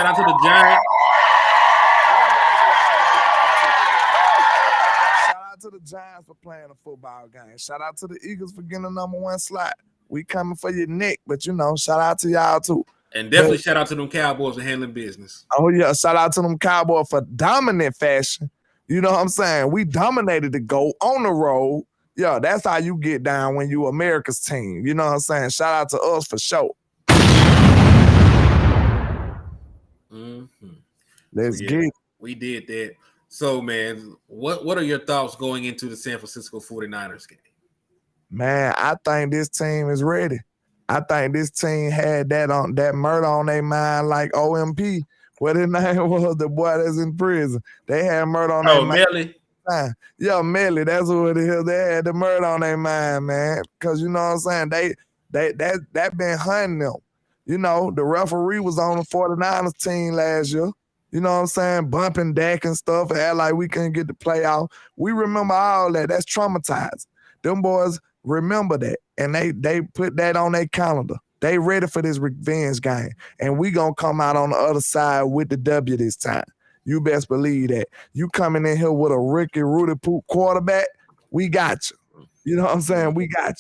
to the Giants for playing a football game. Shout out to the Eagles for getting the number 1 slot. We coming for your neck, but shout out to y'all too. And definitely shout out to them Cowboys for handling business. Oh yeah, shout out to them Cowboys for dominant fashion. You know what I'm saying? We dominated the GOAT on the road. Yeah, that's how you get down when you America's team. You know what I'm saying? Shout out to us for sure. Mm-hmm. Let's get it. We did that. So, man, what are your thoughts going into the San Francisco 49ers game? Man, I think this team is ready. I think this team had that murder on their mind like OMP. What his name was, the boy that's in prison. They had murder on their mind. Melly. Yeah, Melly, that's what it is. They had the murder on their mind, man. Because you know what I'm saying? That been hunting them. The referee was on the 49ers team last year. You know what I'm saying? Bumping Dak and stuff, and act like we couldn't get the playoff. We remember all that. That's traumatized. Them boys remember that, and they put that on their calendar. They ready for this revenge game, and we gonna come out on the other side with the W this time. You best believe that. You coming in here with a Ricky Rudy Poop quarterback, we got you. You know what I'm saying? We got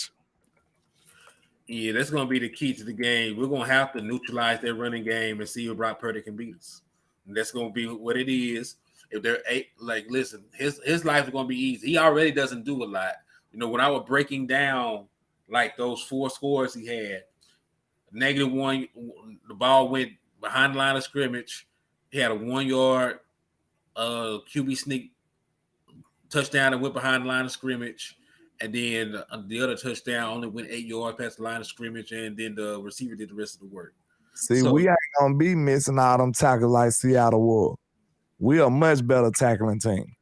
you. Yeah, that's going to be the key to the game. We're going to have to neutralize their running game and see if Brock Purdy can beat us. And that's going to be what it is. If they're listen, his life is going to be easy. He already doesn't do a lot. When I was breaking down like those 4 scores he had, -1, the ball went behind the line of scrimmage. He had a 1-yard QB sneak touchdown that went behind the line of scrimmage. And then the other touchdown only went 8 yards past the line of scrimmage, and then the receiver did the rest of the work. See, we ain't going to be missing all them tackles like Seattle was. We a much better tackling team.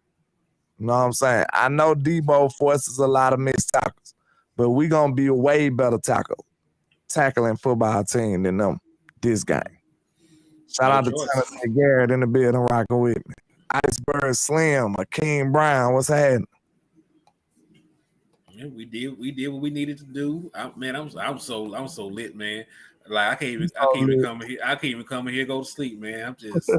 You know what I'm saying? I know Debo forces a lot of missed tackles, but we going to be a way better tackling football team than them this game. Shout out to Tennessee Garrett in the building rocking with me. Iceberg Slim, Akeem Brown, what's happening? Yeah, we did what we needed to do. I'm so lit, man. Like I can't even come in here. I can't even come in here, go to sleep, man. I'm just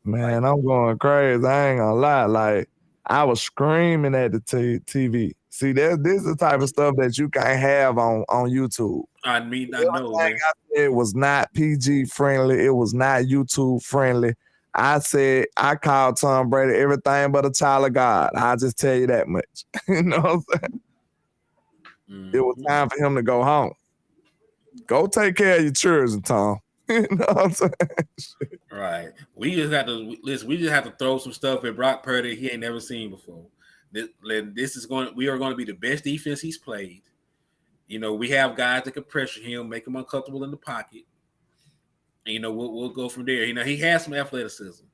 man, I'm going crazy. I ain't gonna lie. Like I was screaming at the TV. See, this is the type of stuff that you can't have on YouTube. I know. I said it was not PG friendly. It was not YouTube friendly. I said I called Tom Brady everything but a child of God. I'll just tell you that much. You know what I'm saying? Mm-hmm. It was time for him to go home. Go take care of your children, Tom. You know what I'm saying? Right. We just have to throw some stuff at Brock Purdy he ain't never seen before. We are going to be the best defense he's played. We have guys that can pressure him, make him uncomfortable in the pocket. And, we'll go from there. He has some athleticism.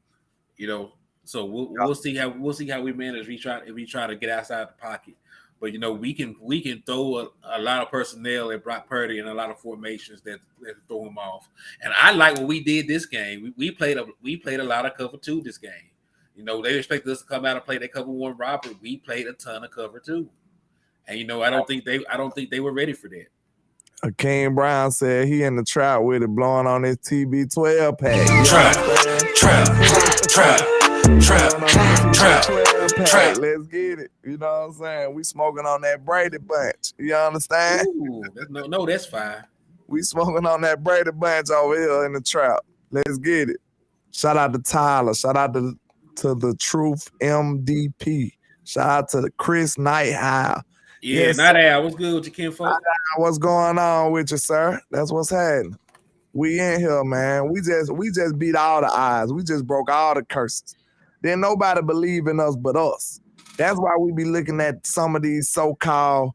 So we'll see how we manage if we try to get outside the pocket. But we can throw a lot of personnel at Brock Purdy and a lot of formations that throw him off. And I like what we did this game. We played a lot of cover 2 this game. They expected us to come out and play that cover 1 robbery. We played a ton of cover 2. And I don't think they were ready for that. Akeem Brown said he in the trap with it, blowing on his TB12 pack. Trap. Let's get it. You know what I'm saying? We smoking on that Brady bunch. You understand? Ooh, that's fine. We smoking on that Brady bunch over here in the trap. Let's get it. Shout out to Tyler. Shout out to the Truth MDP. Shout out to the Chris Nighthile. Yeah, yes, Night Owl. What's good with you, kinfolk? What's going on with you, sir? That's what's happening. We in here, man. We just beat all the odds. We just broke all the curses. Then nobody believe in us but us. That's why we be looking at some of these so-called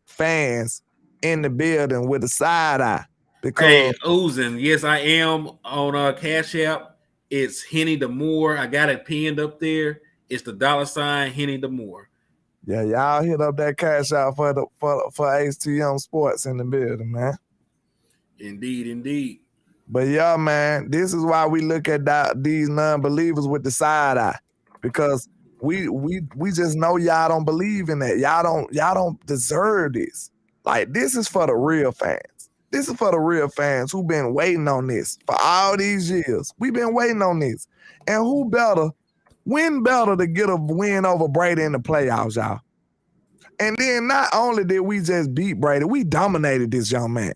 fans in the building with a side eye. Because hey, Oozin, yes, I am on Cash App. It's Henny the Moore. I got it pinned up there. It's the $ Henny the Moore. Yeah, y'all hit up that cash out for HTM Sports in the building, man. Indeed. But yeah, man, this is why we look at these non-believers with the side eye, because we just know y'all don't believe in that. Y'all don't deserve this. Like, this is for the real fans. This is for the real fans who've been waiting on this for all these years. We've been waiting on this, and who better Win better to get a win over Brady in the playoffs, y'all. And then not only did we just beat Brady, we dominated this young man,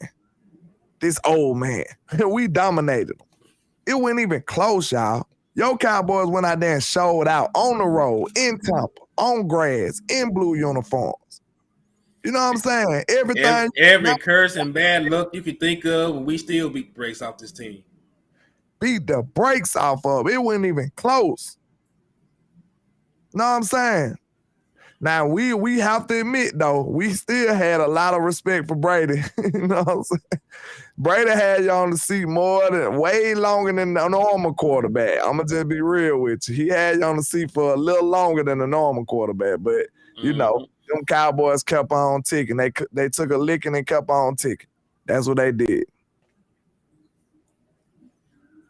this old man. We dominated him. It wasn't even close, y'all. Your Cowboys went out there and showed out on the road, in Tampa, on grass, in blue uniforms. You know what I'm saying? Every curse and bad luck you could think of, and we still beat the brakes off this team. Beat the brakes off of. It wasn't even close. Know what I'm saying? Now, we have to admit, though, we still had a lot of respect for Brady. You know what I'm saying? Brady had you on the seat way longer than a normal quarterback. I'm going to just be real with you. He had you on the seat for a little longer than a normal quarterback. But, you know, them Cowboys kept on ticking. They took a licking and kept on ticking. That's what they did.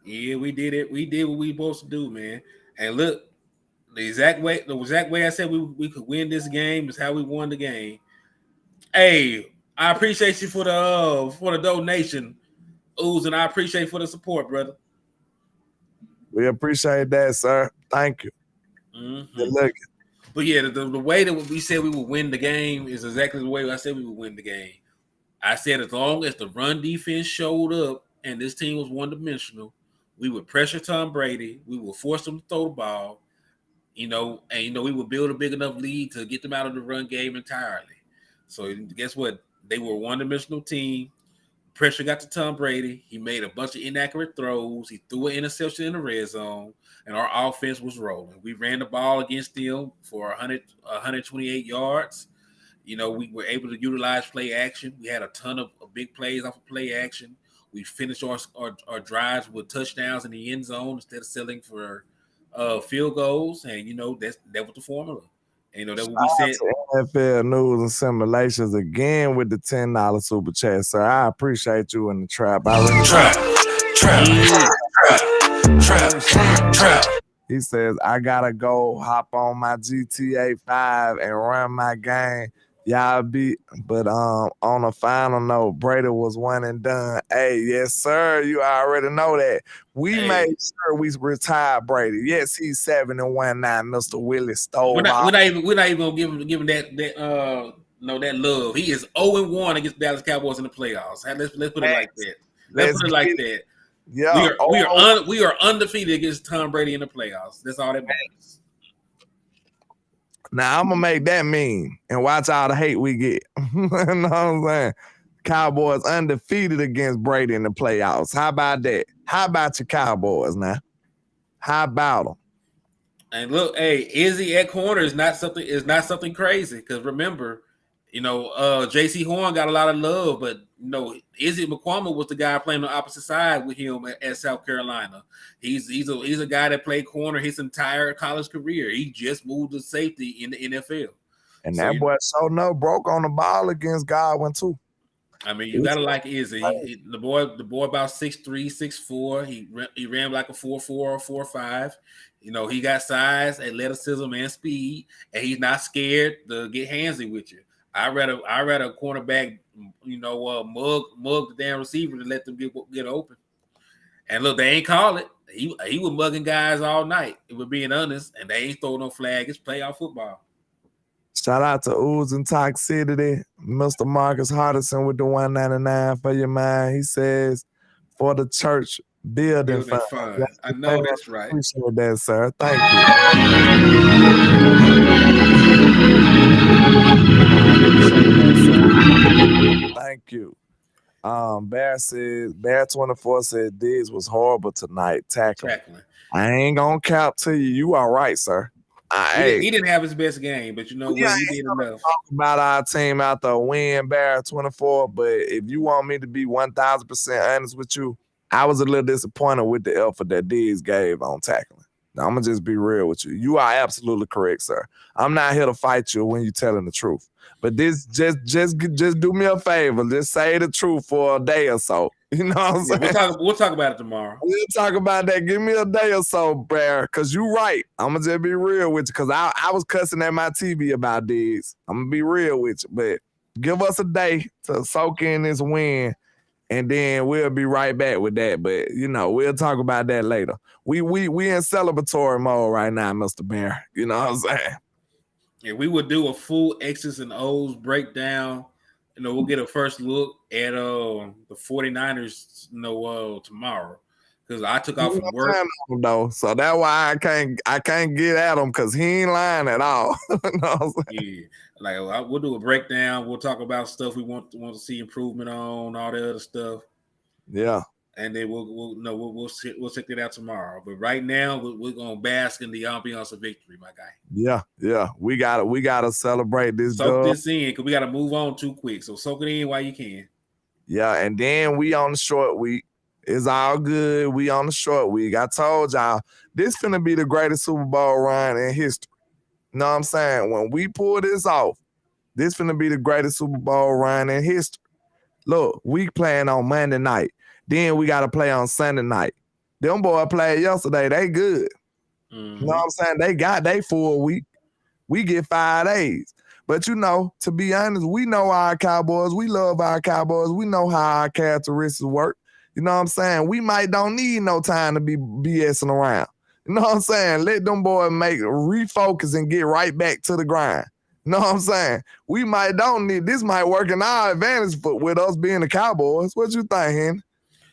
Yeah, we did it. We did what we supposed to do, man. And look, the exact way I said we could win this game is how we won the game. Hey, I appreciate you for the donation, Ooze, and I appreciate for the support, brother. We appreciate that, sir. Thank you. Good looking. But yeah, the way that we said we would win the game is exactly the way I said we would win the game. I said as long as the run defense showed up and this team was one-dimensional, we would pressure Tom Brady. We would force him to throw the ball, and we would build a big enough lead to get them out of the run game entirely. So guess what? They were a one-dimensional team. Pressure got to Tom Brady. He made a bunch of inaccurate throws. He threw an interception in the red zone, and our offense was rolling. We ran the ball against them for 128 yards. We were able to utilize play action. We had a ton of big plays off of play action. We finished our drives with touchdowns in the end zone instead of settling for field goals. And, that was the formula. And, that's what we said. NFL news and simulations again with the $10 super chat, sir. I appreciate you in the trap. Trap. He says, I gotta go hop on my GTA 5 and run my game. Y'all beat, but on a final note, Brady was one and done. Hey, yes, sir. You already know that. We made sure we retired Brady. Yes, he's 7-1 now, Mr. Willie Stole. We're not even gonna give him that love. He is 0-1 against Dallas Cowboys in the playoffs. Let's put it like that. Let's put it like that. Yeah, we are undefeated against Tom Brady in the playoffs. That's all that matters. Now, I'm going to make that meme and watch all the hate we get. You know what I'm saying? Cowboys undefeated against Brady in the playoffs. How about that? How about your Cowboys now? How about them? And look, hey, Izzy at corner is not something crazy. Because remember, J.C. Horn got a lot of love, but Izzy McCormick was the guy playing on the opposite side with him at South Carolina. He's a guy that played corner his entire college career. He just moved to safety in the NFL. And that boy broke on the ball against Godwin too. I mean, you gotta like Izzy. The boy about 6'3", 6'4". He ran like a 4.4 or 4.5. He got size, athleticism, and speed, and he's not scared to get handsy with you. I read a cornerback, mug the damn receiver to let them get open. And look, they ain't call it. He was mugging guys all night, if we're being honest, and they ain't throwing no flag. It's playoff football. Shout out to Ooze and Toxicity, Mr. Marcus Hardison with the $1.99 for your mind. He says, for the church building fund. I know that's right. Appreciate that, sir. Thank you. Thank you. Bear24 said Diggs was horrible tonight. Tackling. I ain't gonna cap to you. You all right, sir. He didn't have his best game, but he did enough. Talk about our team after a win, Bear24. But if you want me to be 1,000% honest with you, I was a little disappointed with the effort that Diggs gave on tackling. Now, I'm gonna just be real with you. You are absolutely correct, sir. I'm not here to fight you when you're telling the truth. But this just do me a favor. Just say the truth for a day or so. You know what I'm saying? We'll talk about it tomorrow. We'll talk about that. Give me a day or so, Bear, because you right. I'm going to just be real with you, because I was cussing at my TV about this. I'm going to be real with you, but give us a day to soak in this win and then we'll be right back with that. But we'll talk about that later. We in celebratory mode right now, Mr. Bear. You know what I'm saying? Yeah, we would do a full X's and O's breakdown. We'll get a first look at the 49ers, tomorrow. Because I took off from work. Though, so that's why I can't get at him because he ain't lying at all. Yeah, like we'll do a breakdown. We'll talk about stuff we want to see improvement on, all the other stuff. Yeah, and then we'll check it out tomorrow. But right now, we're gonna bask in the ambiance of victory, my guy. Yeah. We gotta celebrate this. Soak this in because we gotta move on too quick. So soak it in while you can. Yeah, and then we on the short week. It's all good. We on the short week. I told y'all this finna be the greatest Super Bowl run in history. You know what I'm saying? When we pull this off, this finna be the greatest Super Bowl run in history. Look, we playing on Monday night. Then we got to play on Sunday night. Them boys played yesterday. They good. Mm-hmm. You know what I'm saying? They got their full week. We get 5 days. But to be honest, we know our Cowboys. We love our Cowboys. We know how our characteristics work. You know what I'm saying? We might don't need no time to be BSing around. You know what I'm saying? Let them boys refocus and get right back to the grind. You know what I'm saying? We don't need this. Might work in our advantage with us being the Cowboys. What you think, Hen?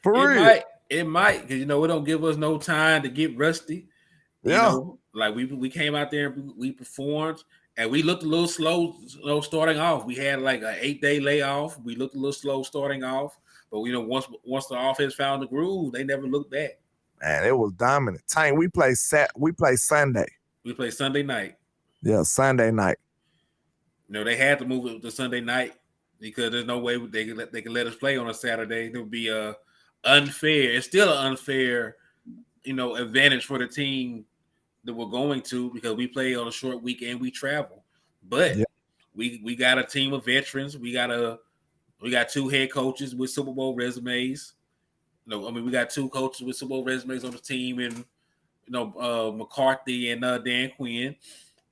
For real? It might because it don't give us no time to get rusty. Like we came out there and we performed and we looked a little slow starting off. We had like an 8-day layoff. We looked a little slow starting off, but once the offense found the groove, they never looked back. Man, it was dominant. Tank, we play Sunday. We play Sunday night. Yeah, Sunday night. They had to move it to Sunday night because there's no way they can let us play on a Saturday. It would be unfair. It's still an unfair, advantage for the team that we're going to because we play on a short weekend, we travel. But we got a team of veterans. We got 2 head coaches with Super Bowl resumes. We got 2 coaches with Super Bowl resumes on the team, and McCarthy and Dan Quinn.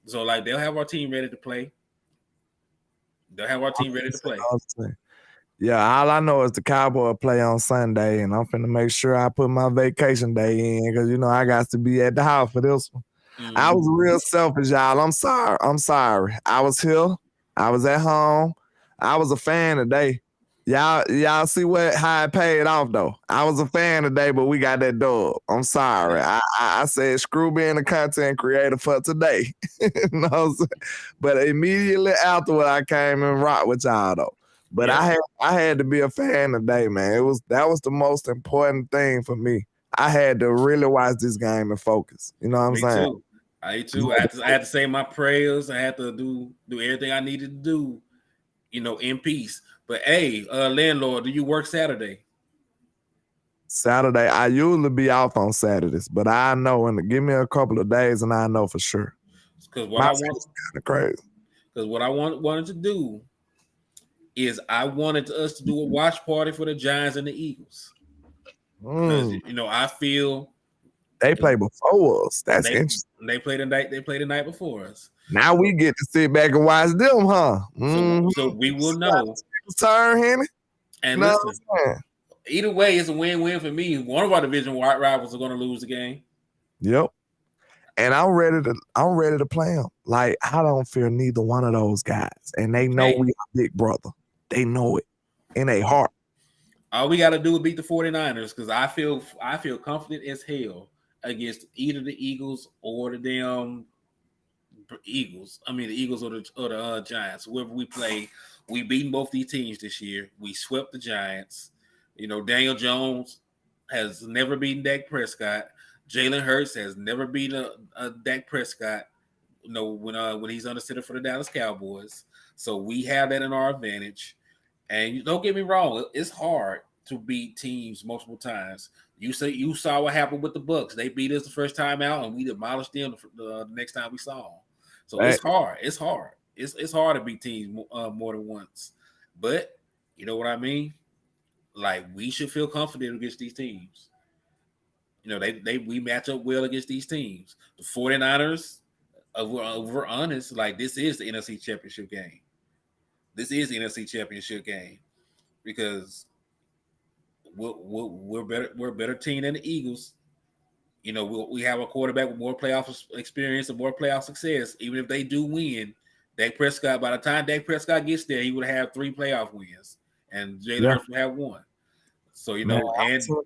So like they'll have our team ready to play. Yeah, all I know is the Cowboy play on Sunday, and I'm finna make sure I put my vacation day in because I got to be at the house for this one. Mm-hmm. I was real selfish, y'all. I'm sorry. I was here. I was at home. I was a fan today. Y'all see how it paid off though. I was a fan today, but we got that dub. I'm sorry. I said screw being a content creator for today. But immediately afterward, I came and rocked with y'all though. But I had to be a fan today, man. That was the most important thing for me. I had to really watch this game and focus. You know what I'm saying? I too. I had to say my prayers. I had to do everything I needed to do, in peace. But hey, landlord, do you work Saturday? Saturday, I usually be off on Saturdays, but I know give me a couple of days and I know for sure. Because what I want kind of crazy. Because what I wanted to do is I wanted us to do a watch party for the Giants and the Eagles. Because I feel they play before us. That's interesting. They play the night before us. Now we get to sit back and watch them, huh? So we will know. Turn, Henny. And listen, either way, it's a win-win for me. One of our division rivals are going to lose the game. Yep. And I'm ready to play them. Like I don't fear neither one of those guys, and they know we are big brother. They know it in their heart. All we got to do is beat the 49ers because I feel confident as hell against either the Eagles or the damn Eagles. I mean, the Eagles or the Giants. Whoever we play, we beaten both these teams this year. We swept the Giants. Daniel Jones has never beaten Dak Prescott. Jalen Hurts has never beaten a Dak Prescott. When he's under center for the Dallas Cowboys. So we have that in our advantage. And don't get me wrong, it's hard to beat teams multiple times. You saw what happened with the Bucs. They beat us the first time out, and we demolished them the next time we saw them. So it's hard. It's hard. It's hard to beat teams more than once. But you know what I mean? Like we should feel confident against these teams. We match up well against these teams. The 49ers, if we're honest, like this is the NFC Championship game. This is the NFC Championship game because we're better. We're a better team than the Eagles. We have a quarterback with more playoff experience and more playoff success. Even if they do win, Dak Prescott, by the time Dak Prescott gets there, he would have 3 playoff wins, and Jalen Hurts would have 1. So Man, and so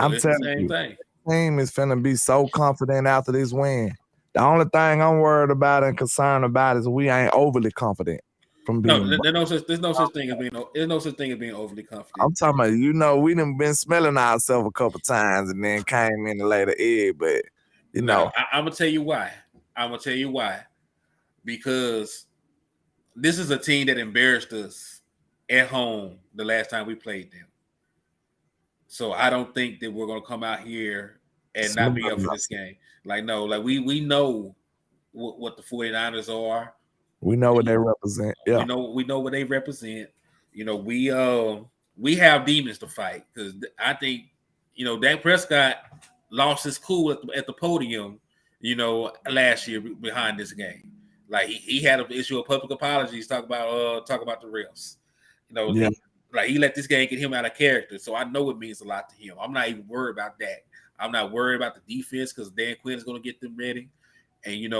I'm it's the telling same you, thing. team is finna be so confident after this win. The only thing I'm worried about and concerned about is we ain't overly confident from being. No, there's no such thing as being overly confident. I'm talking about, we done been smelling ourselves a couple times and then came in and laid an egg, but No, I'm gonna tell you why. I'm gonna tell you why. Because this is a team that embarrassed us at home the last time we played them. So I don't think that we're gonna come out here and not be up for this game. We know what the 49ers are. We know what they represent. Yeah. We know what they represent. We have demons to fight because I think Dak Prescott lost his cool at the podium, last year behind this game. Like he had an issue of public apologies, talk about the refs. Yeah. He let this game get him out of character. So I know it means a lot to him. I'm not even worried about that. I'm not worried about the defense because Dan Quinn is going to get them ready. And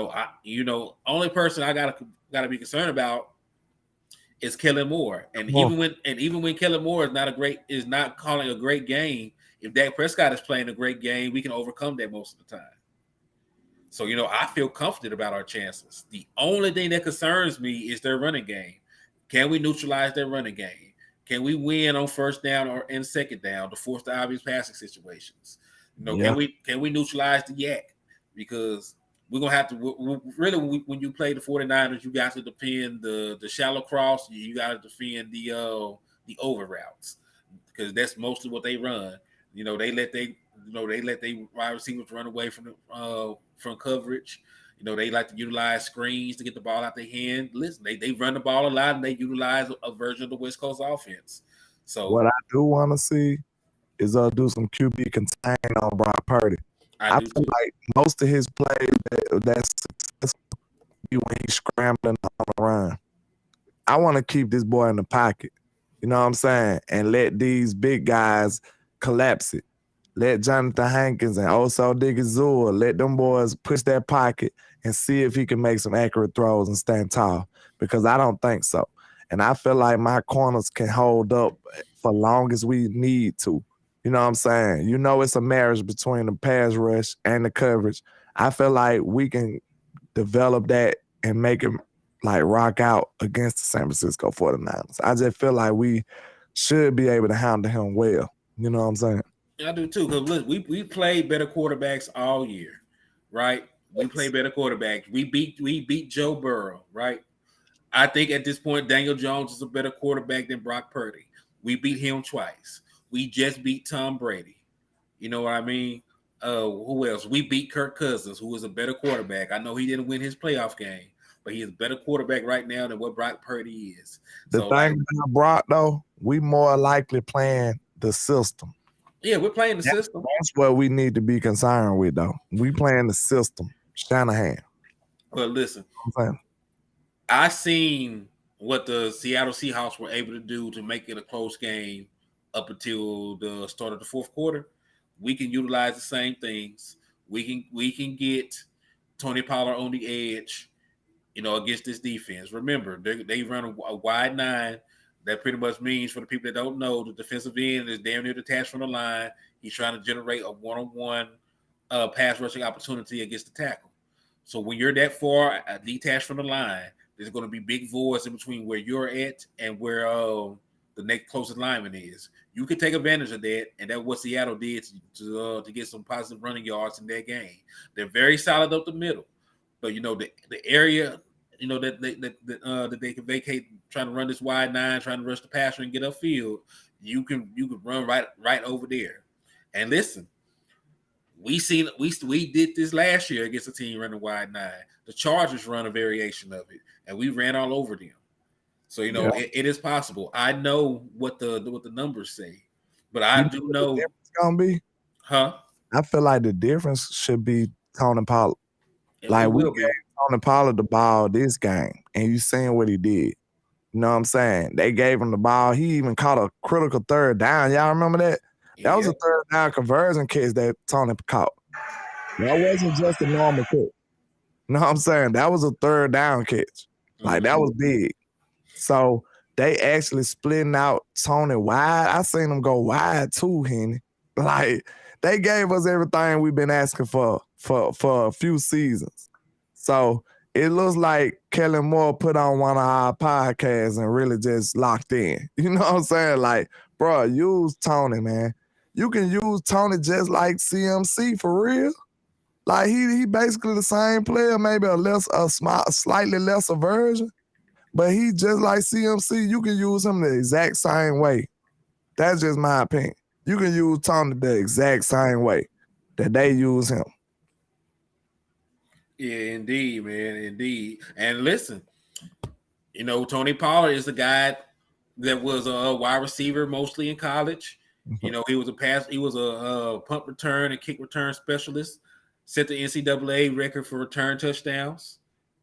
only person I gotta be concerned about is Kellen Moore. And even when Kellen Moore is not calling a great game, if Dak Prescott is playing a great game, we can overcome that most of the time. So I feel confident about our chances. The only thing that concerns me is their running game. Can we neutralize their running game? Can we win on first down or in second down to force the obvious passing situations? Can we neutralize the yak? Because we're gonna have to really when you play the 49ers, you got to defend the shallow cross. You got to defend the over routes because that's mostly what they run. They let they wide receivers run away from coverage. They like to utilize screens to get the ball out their hand. Listen, they run the ball a lot and they utilize a version of the West Coast offense. So what I do want to see is do some QB contain on Brock Purdy. I feel like most of his plays that's successful when he's scrambling on the run. I want to keep this boy in the pocket. You know what I'm saying? And let these big guys collapse it. Let Jonathan Hankins and Oso Digizua, let them boys push that pocket and see if he can make some accurate throws and stand tall. Because I don't think so. And I feel like my corners can hold up for long as we need to. You know what I'm saying? It's a marriage between the pass rush and the coverage. I feel like we can develop that and make him rock out against the San Francisco 49ers. I just feel like we should be able to handle him well. You know what I'm saying? I do too. Because look, we played better quarterbacks all year, right? We played better quarterbacks. We beat Joe Burrow, right? I think at this point, Daniel Jones is a better quarterback than Brock Purdy. We beat him twice. We just beat Tom Brady. You know what I mean? Who else? We beat Kirk Cousins, who is a better quarterback. I know he didn't win his playoff game, but he is a better quarterback right now than what Brock Purdy is. The thing about Brock, though, we more likely playing the system. Yeah, we're playing the system. That's what we need to be concerned with, though. We playing the system. Shanahan. But listen, I seen what the Seattle Seahawks were able to do to make it a close game up until the start of the fourth quarter. We can utilize the same things. We can get Tony Pollard on the edge, against this defense. Remember, they run a wide 9. That pretty much means, for the people that don't know, the defensive end is damn near detached from the line. He's trying to generate a one-on-one pass rushing opportunity against the tackle. So when you're that far detached from the line, there's going to be big voids in between where you're at and where the next closest lineman is. You can take advantage of that, and that's what Seattle did to get some positive running yards in that game. They're very solid up the middle, but the area that they can vacate trying to run this wide 9, trying to rush the passer and get upfield, you can run right over there. And listen, we did this last year against a team running wide 9. The Chargers run a variation of it, and we ran all over them. So it is possible. I know what the numbers say, but I do know it's gonna be. I feel like the difference should be Tony Pollard. We gave Tony Pollard the ball this game, and you seeing what he did. You know what I'm saying? They gave him the ball. He even caught a critical third down. Y'all remember that? That was a third down conversion catch that Tony caught. That wasn't just a normal catch. You know what I'm saying? That was a third down catch. Like, that was big. So they actually splitting out Tony wide. I seen them go wide too, Henny. Like, they gave us everything we've been asking for a few seasons. So it looks like Kellen Moore put on one of our podcasts and really just locked in. You know what I'm saying? Like, bro, use Tony, man. You can use Tony just like CMC for real. Like, he basically the same player, maybe a slightly lesser version. But he just like CMC, you can use him the exact same way. That's just my opinion. You can use Tony the exact same way that they use him. Yeah, indeed, man, indeed. And listen, Tony Pollard is the guy that was a wide receiver mostly in college. He was a punt return and kick return specialist. Set the NCAA record for return touchdowns.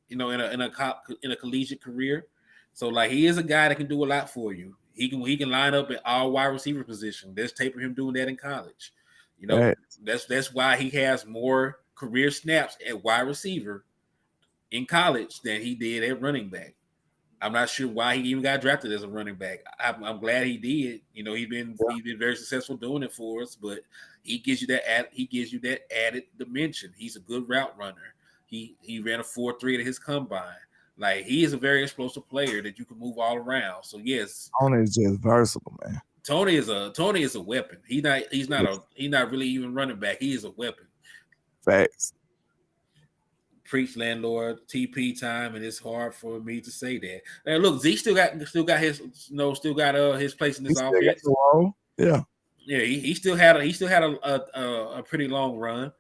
In a collegiate career. So like he is a guy that can do a lot for you. He can line up at all wide receiver position. There's tape of him doing that in college. Right. That's why he has more career snaps at wide receiver in college than he did at running back. I'm not sure why he even got drafted as a running back. I'm glad he did. He's been very successful doing it for us, but he gives you that added dimension. He's a good route runner. He ran a 4.3 at his combine. Like, he is a very explosive player that you can move all around. So yes, Tony is just versatile, man. Tony is a weapon. He's not really even running back. He is a weapon. Facts. Preach, landlord. TP time, and it's hard for me to say that. Now look, Zeke still got his his place in this offense. Yeah. Yeah, he still had a pretty long run,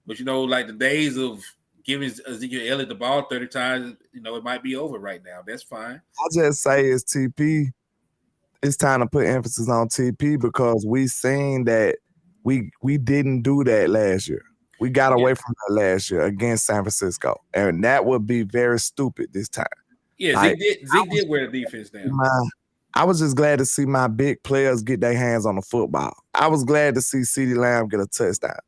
but like the days of giving Ezekiel Elliott the ball 30 times, it might be over right now. That's fine. I just say it's TP. It's time to put emphasis on TP because we seen that we didn't do that last year. We got away from that last year against San Francisco, and that would be very stupid this time. Yeah, like, Zeke did wear the defense down. I was just glad to see my big players get their hands on the football. I was glad to see CeeDee Lamb get a touchdown.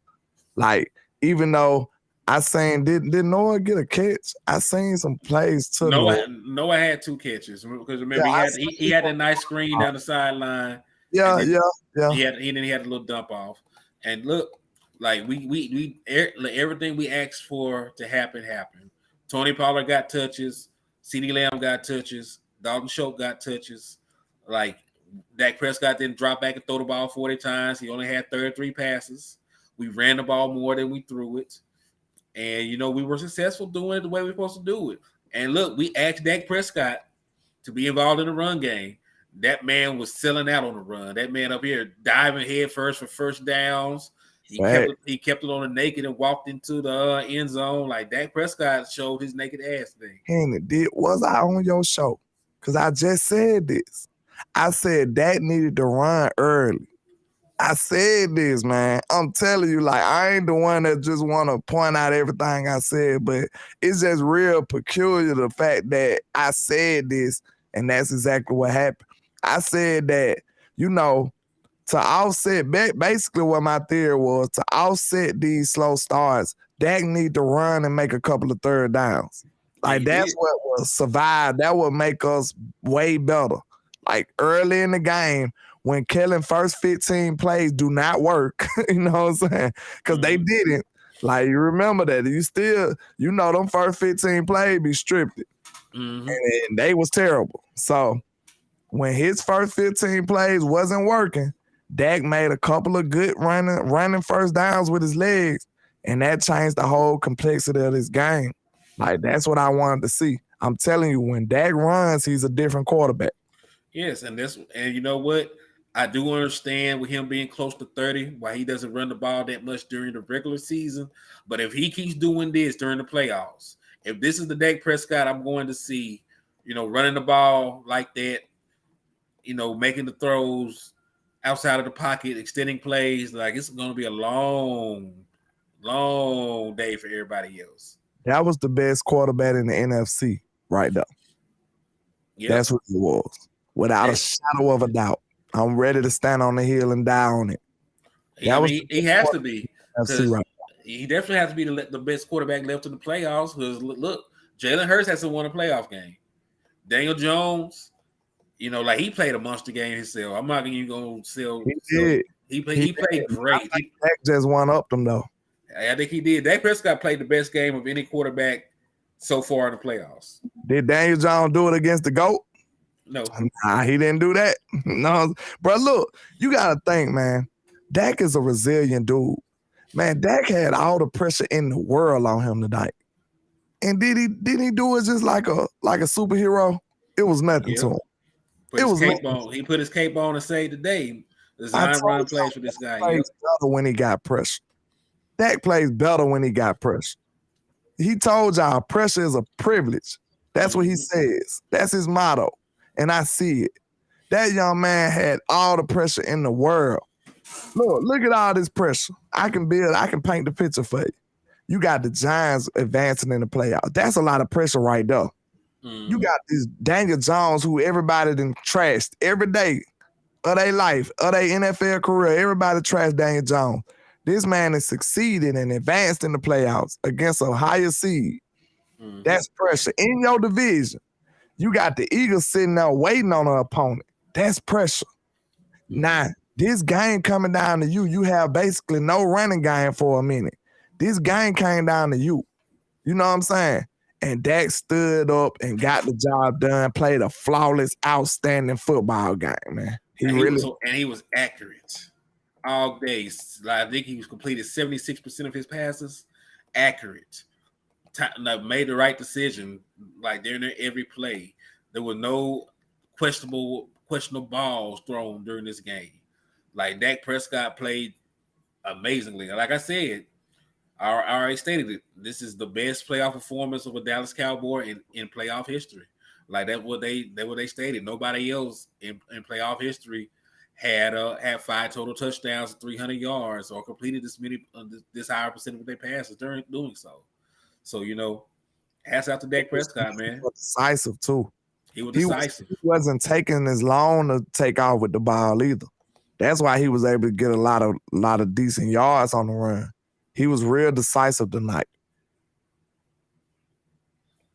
Like, even though I seen did Noah get a catch? I seen some plays too. Noah had 2 catches because remember he had a nice screen down the sideline. Yeah. He had a little dump off. And look, like we everything we asked for to happen happened. Tony Pollard got touches. CeeDee Lamb got touches. Dalton Schultz got touches. Like, Dak Prescott didn't drop back and throw the ball 40 times. He only had 33 passes. We ran the ball more than we threw it. And, we were successful doing it the way we're supposed to do it. And look, we asked Dak Prescott to be involved in the run game. That man was selling out on the run. That man up here diving head first for first downs. He kept it on the naked and walked into the end zone. Like, Dak Prescott showed his naked ass thing. And was I on your show? Because I just said this. I said Dak needed to run early. I said this, man. I'm telling you, like, I ain't the one that just want to point out everything I said, but it's just real peculiar the fact that I said this, and that's exactly what happened. I said that, to offset, basically what my theory was, to offset these slow starts, Dak need to run and make a couple of third downs. Like, that's what will survive. That will make us way better. Like, early in the game, when Kellen first 15 plays do not work, you know what I'm saying? Because they didn't. Like, you remember that. You still, them first 15 plays be stripped. And they was terrible. So, when his first 15 plays wasn't working, Dak made a couple of good running first downs with his legs, and that changed the whole complexity of this game. Like, that's what I wanted to see. I'm telling you, when Dak runs, he's a different quarterback. Yes, and you know what? I do understand with him being close to 30, why he doesn't run the ball that much during the regular season. But if he keeps doing this during the playoffs, if this is the Dak Prescott I'm going to see, running the ball like that, making the throws outside of the pocket, extending plays, like, it's going to be a long, long day for everybody else. That was the best quarterback in the NFC right there. Yep. That's what it was. Without a shadow of a doubt. I'm ready to stand on the hill and die on it. I mean, he has to be, because right. he definitely has to be the best quarterback left in the playoffs. Because look, Jalen Hurts hasn't won a playoff game. Daniel Jones, like he played a monster game himself. I'm not even gonna sell. He did. He played great. Dak just one up them though. I think he did. Dak Prescott played the best game of any quarterback so far in the playoffs. Did Daniel Jones do it against the GOAT? No. Nah, he didn't do that. No, bro, look, you gotta think, man. Dak is a resilient dude. Man, Dak had all the pressure in the world on him tonight. And did he do it just like a superhero? It was nothing to him. He put his cape on and saved the day. Design run plays for this guy. He plays better when he got pressure. Dak plays better when he got pressure. He told y'all pressure is a privilege. That's what he says. That's his motto. And I see it. That young man had all the pressure in the world. Look at all this pressure. I can paint the picture for you. You got the Giants advancing in the playoffs. That's a lot of pressure right there. You got this Daniel Jones, who everybody done trashed every day of their life, of their NFL career. Everybody trashed Daniel Jones. This man is succeeding and advanced in the playoffs against a higher seed. That's pressure. In your division, you got the Eagles sitting there waiting on an opponent. That's pressure. Now, this game coming down to you. You have basically no running game for a minute. This game came down to you. You know what I'm saying? And Dak stood up and got the job done, played a flawless, outstanding football game, man. He was accurate all day. I think he was completed 76% of his passes. Accurate. Made the right decision, like during every play. There were no questionable balls thrown during this game. Like Dak Prescott played amazingly. Like I said, I already stated it. This is the best playoff performance of a Dallas Cowboy in playoff history. Like that's what they stated. Nobody else in playoff history had 5 total touchdowns, 300 yards, or completed this higher percentage of their passes during doing so. So hats out to Dak Prescott, man. He was decisive too. He was decisive. He wasn't taking as long to take off with the ball either. That's why he was able to get a lot of decent yards on the run. He was real decisive tonight.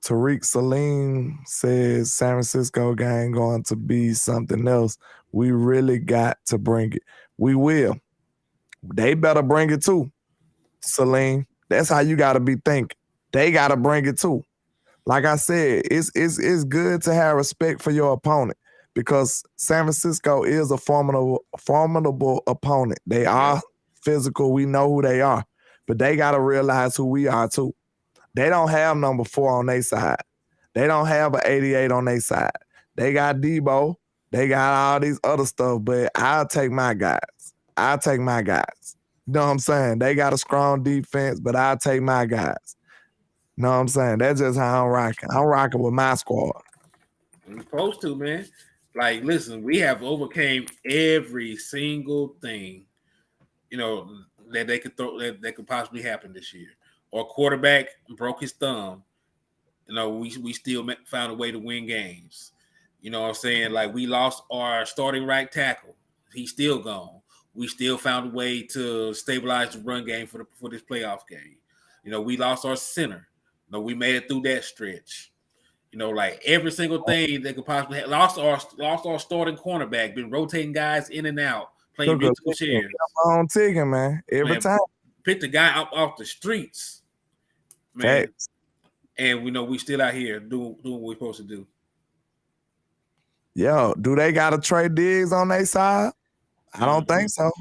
Tariq Salim says San Francisco game going to be something else. We really got to bring it. We will. They better bring it too, Salim. That's how you got to be thinking. They got to bring it too. Like I said, it's good to have respect for your opponent because San Francisco is a formidable opponent. They are physical. We know who they are. But they got to realize who we are too. They don't have number 4 on their side. They don't have an 88 on their side. They got Debo. They got all these other stuff, but I'll take my guys. You know what I'm saying? They got a strong defense, but I'll take my guys. You know what I'm saying? That's just how I'm rocking. I'm rocking with my squad. You're supposed to, man. Like, listen, we have overcame every single thing, that they could throw that could possibly happen this year. Or quarterback broke his thumb. We still found a way to win games. You know what I'm saying? Like we lost our starting right tackle. He's still gone. We still found a way to stabilize the run game for this playoff game. We lost our center. We made it through that stretch. Like every single thing they could possibly have. Lost our starting cornerback. Been rotating guys in and out, playing musical chairs. On ticking, man. Every time. Pick the guy up off the streets, man. Facts. And we still out here doing what we're supposed to do. Yo, do they got to trade Diggs on their side? I don't think so.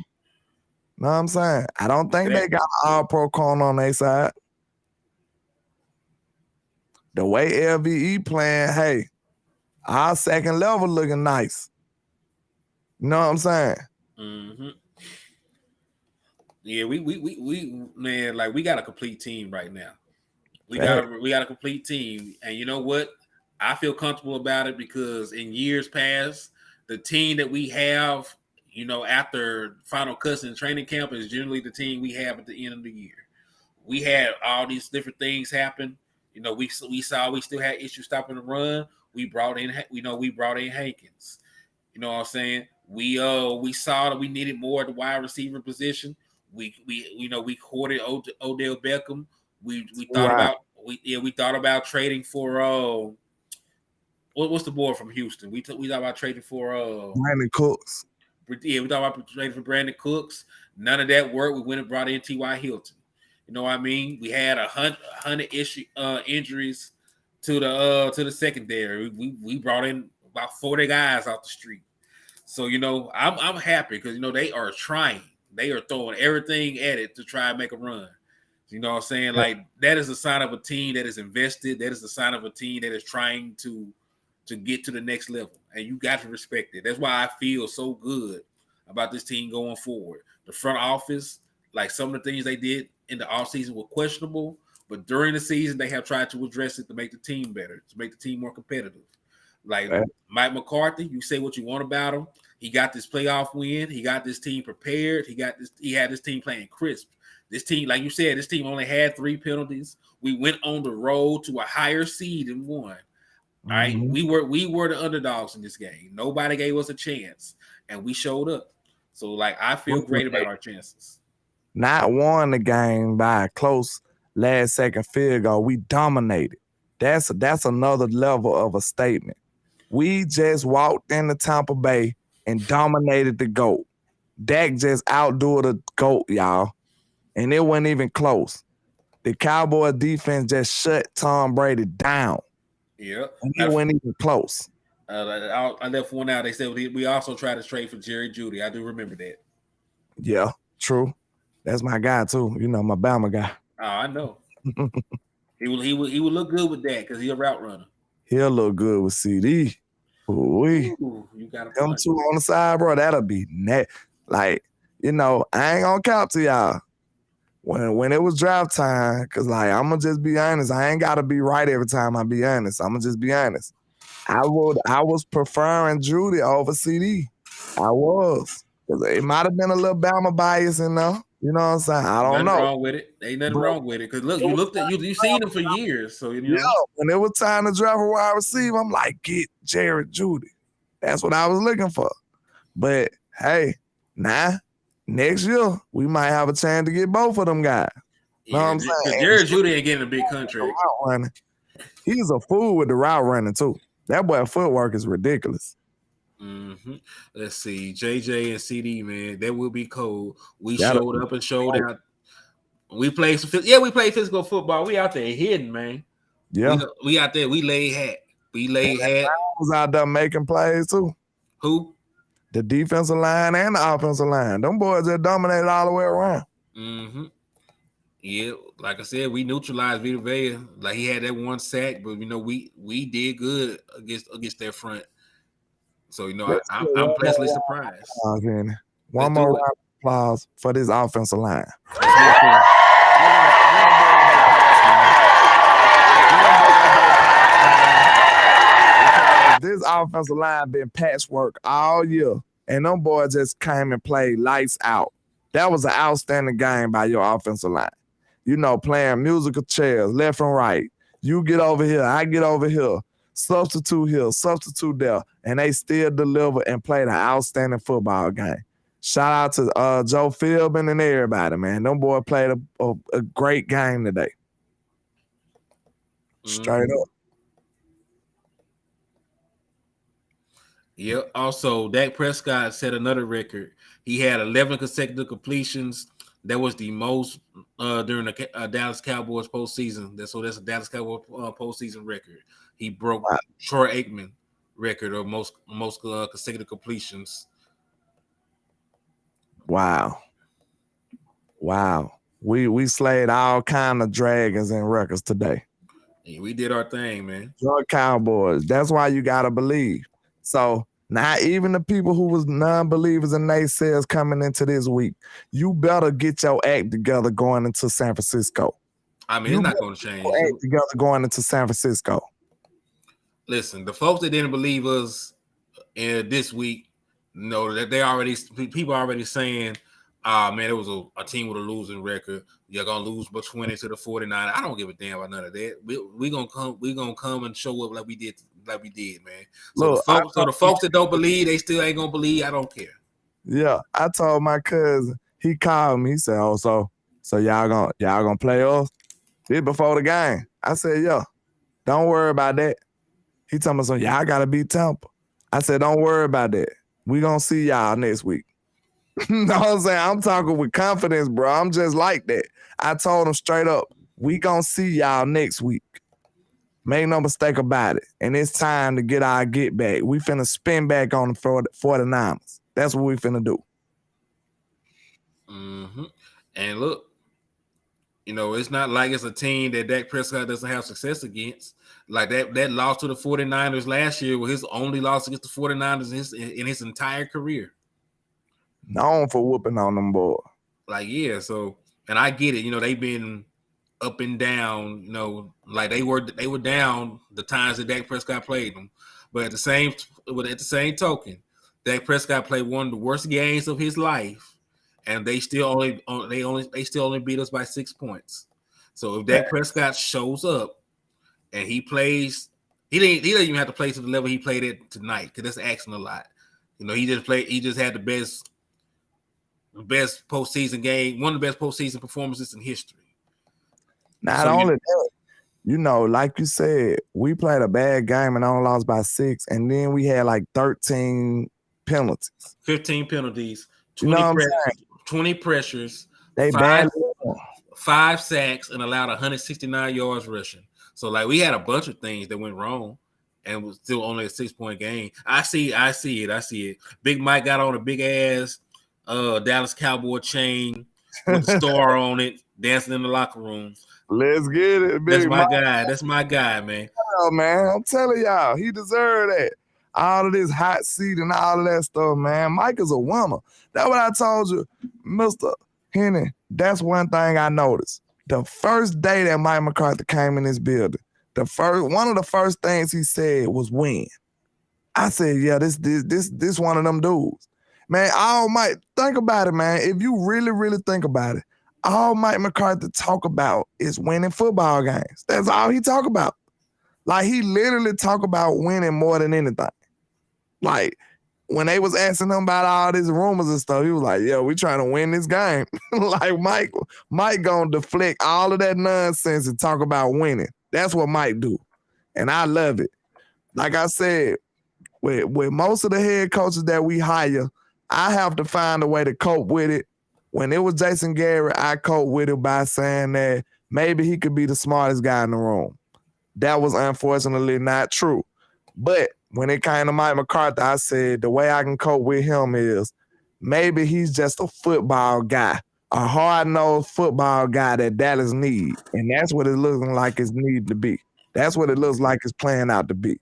Know what I'm saying? I don't think they got an all-pro corner on their side. The way LVE playing, hey, our second level looking nice. You know what I'm saying? Mm-hmm. Yeah, we man, like we got a complete team right now. We got a complete team, and you know what? I feel comfortable about it because in years past, the team that we have, after final cuts in training camp is generally the team we have at the end of the year. We had all these different things happen. We saw we still had issues stopping the run. we brought in Hankins. You know what I'm saying? We saw that we needed more at the wide receiver position. We courted Odell Beckham. We thought Right. about we thought about trading for what's the boy from Houston? We thought about trading for Brandon Cooks. we thought about trading for Brandon Cooks. None of that worked. We went and brought in T.Y. Hilton. You know what I mean? We had 100 injuries to the secondary. We brought in about 40 guys off the street. So I'm happy because they are trying. They are throwing everything at it to try and make a run. You know what I'm saying? Like that is a sign of a team that is invested. That is a sign of a team that is trying to get to the next level. And you got to respect it. That's why I feel so good about this team going forward. The front office, like some of the things they did in the offseason were questionable, but during the season they have tried to address it to make the team better, to make the team more competitive. Like Mike McCarthy, you say what you want about him. He got this playoff win. He got this team prepared. He had this team playing crisp. This team, like you said, this team only had 3 penalties. We went on the road to a higher seed and won. All right. We were the underdogs in this game. Nobody gave us a chance, and we showed up. So, like, I feel great about our chances. Not won the game by a close last-second field goal. We dominated. That's another level of a statement. We just walked into Tampa Bay and dominated the GOAT. Dak just outdoed the GOAT, y'all, and it wasn't even close. The Cowboys defense just shut Tom Brady down. Yeah, and it wasn't even close. I left one out. They said we also tried to trade for Jerry Jeudy. I do remember that. Yeah, true. That's my guy too. My Bama guy. Oh, I know. he would look good with that because he's a route runner. He'll look good with CD. Ooh, you got them two on the side, bro. That'll be net. Like, I ain't gonna count to y'all. When it was draft time, because I'm gonna just be honest, I ain't gotta be right every time I be honest. I'm gonna just be honest. I was preferring Judy over CD. I was. Because it might have been a little Bama bias in there. You know what I'm saying? I don't know. Nothing wrong with it. Ain't nothing wrong with it. Because look, you seen him for years. So Yeah, when it was time to draft a wide receiver, I'm like, get Jared Jeudy. That's what I was looking for. But hey, next year, we might have a chance to get both of them guys. Yeah, know what I'm saying? Jared Jeudy ain't getting a big contract. He's a fool with the route running, too. That boy footwork is ridiculous. Mm-hmm. Let's see. JJ and CD, man, that will be cold. We showed up and showed out. We played physical football. We out there hitting, man. Yeah. We out there. We laid hat. Was out there making plays, too. Who? The defensive line and the offensive line. Them boys that dominated all the way around. Mm-hmm. Yeah, like I said, we neutralized Vita Vea. Like he had that one sack, but we did good against their front. So I'm pleasantly surprised. One more round of applause for this offensive line. This offensive line been patchwork all year, and them boys just came and played lights out. That was an outstanding game by your offensive line. Playing musical chairs left and right. You get over here, I get over here. Substitute here, substitute there. And they still deliver and played an outstanding football game. Shout out to Joe Philbin and everybody, man. Them boys played a great game today. Straight up. Yeah. Also, Dak Prescott set another record. He had 11 consecutive completions. That was the most during the Dallas Cowboys postseason. That's a Dallas Cowboys postseason record. He broke Troy Aikman record of most consecutive completions. Wow. We slayed all kind of dragons and records today. Yeah, we did our thing, man. Your Cowboys. That's why you gotta believe. So now, even the people who was non-believers and naysayers coming into this week, you better get your act together going into San Francisco. I mean, it's not going to change. Act together going into San Francisco. Listen, the folks that didn't believe us this week know that people are already saying, man, it was a team with a losing record. You're gonna lose by 20 to the 49. I don't give a damn about none of that. We gonna come and show up like we did like we did, man. So Look, the folks that don't believe, they still ain't gonna believe. I don't care. yeah, I told my cousin. He called me. He said, "Oh, so y'all gonna play us this before the game?" I said, "Yeah, don't worry about that." He told me, "So y'all gotta beat Tampa." I said, "Don't worry about that. We gonna see y'all next week." You know what I'm saying? I'm talking with confidence, bro. I'm just like that. I told him straight up, we gonna see y'all next week. Make no mistake about it. And it's time to get our get back. We finna spin back on the 49ers. That's what we finna do. Mm-hmm. And look, it's not like it's a team that Dak Prescott doesn't have success against. Like that loss to the 49ers last year was his only loss against the 49ers in his entire career. Known for whooping on them boys. Like, yeah, so, and I get it. They've been up and down, like they were down the times that Dak Prescott played them. But at the same token, Dak Prescott played one of the worst games of his life, and they still only beat us by 6 points. So if Dak Prescott shows up and he plays, he doesn't even have to play to the level he played at tonight, because that's asking a lot. He just had the best postseason game, one of the best postseason performances in history. Not only that, like you said, we played a bad game and only lost by 6, and then we had like 13 penalties. 15 penalties, 20 pressures, they five sacks, and allowed 169 yards rushing. So, like, we had a bunch of things that went wrong, and it was still only a 6-point game. I see it. Big Mike got on a big ass Dallas Cowboy chain with the star on it, dancing in the locker room. Let's get it, Big Mike. That's my guy, man. Oh, man, I'm telling y'all, he deserved that. All of this hot seat and all of that stuff, man. Mike is a winner. That's what I told you, Mr. Henny. That's one thing I noticed. The first day that Mike McCarthy came in this building, one of the first things he said was win. I said, yeah, this one of them dudes. Man, all Mike, think about it, man. If you really, really think about it, all Mike McCarthy talk about is winning football games. That's all he talk about. Like, he literally talk about winning more than anything. Like, when they was asking him about all these rumors and stuff, he was like, "Yo, we trying to win this game." Like, Mike gonna deflect all of that nonsense and talk about winning. That's what Mike do, and I love it. Like I said, with most of the head coaches that we hire, I have to find a way to cope with it. When it was Jason Garrett, I coped with it by saying that maybe he could be the smartest guy in the room. That was unfortunately not true. But when it came to Mike McCarthy, I said the way I can cope with him is maybe he's just a football guy, a hard-nosed football guy that Dallas needs. And that's what it looks like it's need to be. That's what it looks like it's playing out to be.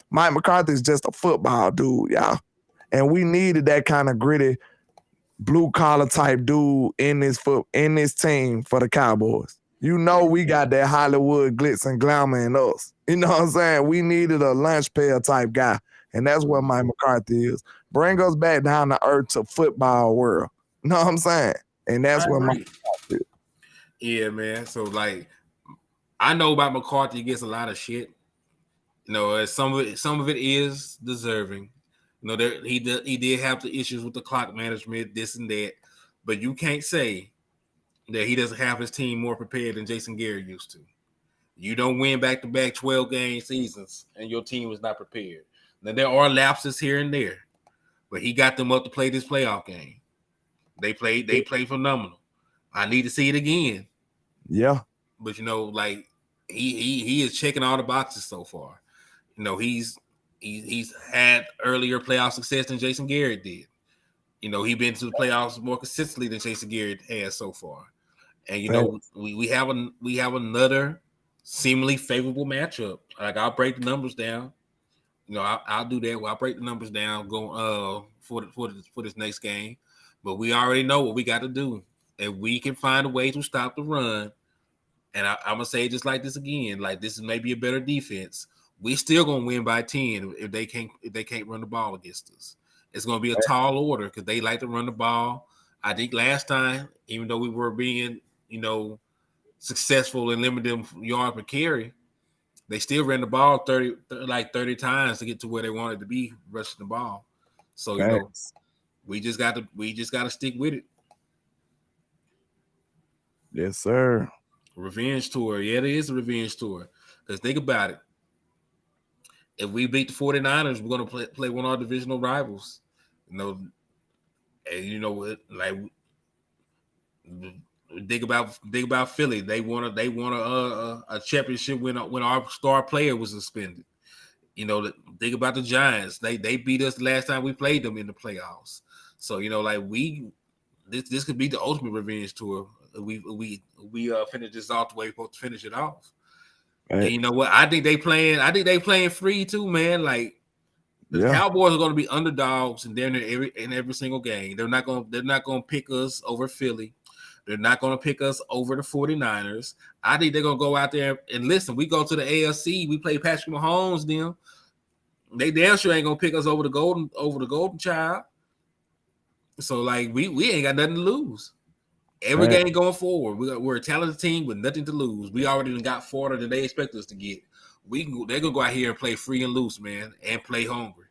Mike McCarthy is just a football dude, y'all. And we needed that kind of gritty, blue-collar type dude in this team for the Cowboys. We got that Hollywood glitz and glamour in us. You know what I'm saying? We needed a lunch pail type guy, and that's what Mike McCarthy is. Bring us back down to earth to football world. You know what I'm saying? And that's what Mike McCarthy is. Yeah, man. So, like, I know about McCarthy, he gets a lot of shit. Some of it is deserving. He did have the issues with the clock management, this and that, but you can't say that he doesn't have his team more prepared than Jason Garrett used to. You don't win back-to-back 12-game seasons, and your team is not prepared. Now, there are lapses here and there, but he got them up to play this playoff game. They played phenomenal. I need to see it again. Yeah. But, like, he is checking all the boxes so far. He's had earlier playoff success than Jason Garrett did. He's been to the playoffs more consistently than Jason Garrett has so far. And we have another seemingly favorable matchup. Like, I'll break the numbers down. I'll do that. I'll break the numbers down for this next game. But we already know what we got to do. If we can find a way to stop the run, and I'm gonna say it just like this again, like, this is maybe a better defense. We still gonna win by 10 if they can't run the ball against us. It's gonna be a tall order because they like to run the ball. I think last time, even though we were being, successful in limiting yard per carry, They still ran the ball 30 times to get to where they wanted to be rushing the ball. So we just got to stick with it. Yes, sir. Revenge tour. Yeah, it is a revenge tour. Because think about it. If we beat the 49ers, we're going to play one of our divisional rivals. And like think about Philly. They won a championship when our star player was suspended. Think about the Giants. They beat us the last time we played them in the playoffs. So this could be the ultimate revenge tour. We finish this off the way we're supposed to finish it off. Right. And you know what? I think they playing free too, man. Like the Cowboys are going to be underdogs and they're in every single game. They're not going to pick us over Philly. They're not going to pick us over the 49ers. I think they're going to go out there and listen. We go to the AFC. We play Patrick Mahomes. Them. They damn sure ain't going to pick us over the golden child. So like we ain't got nothing to lose. Every game going forward, we're a talented team with nothing to lose. We already got 40 that they expect us to get. They're gonna go out here and play free and loose, man, and play hungry.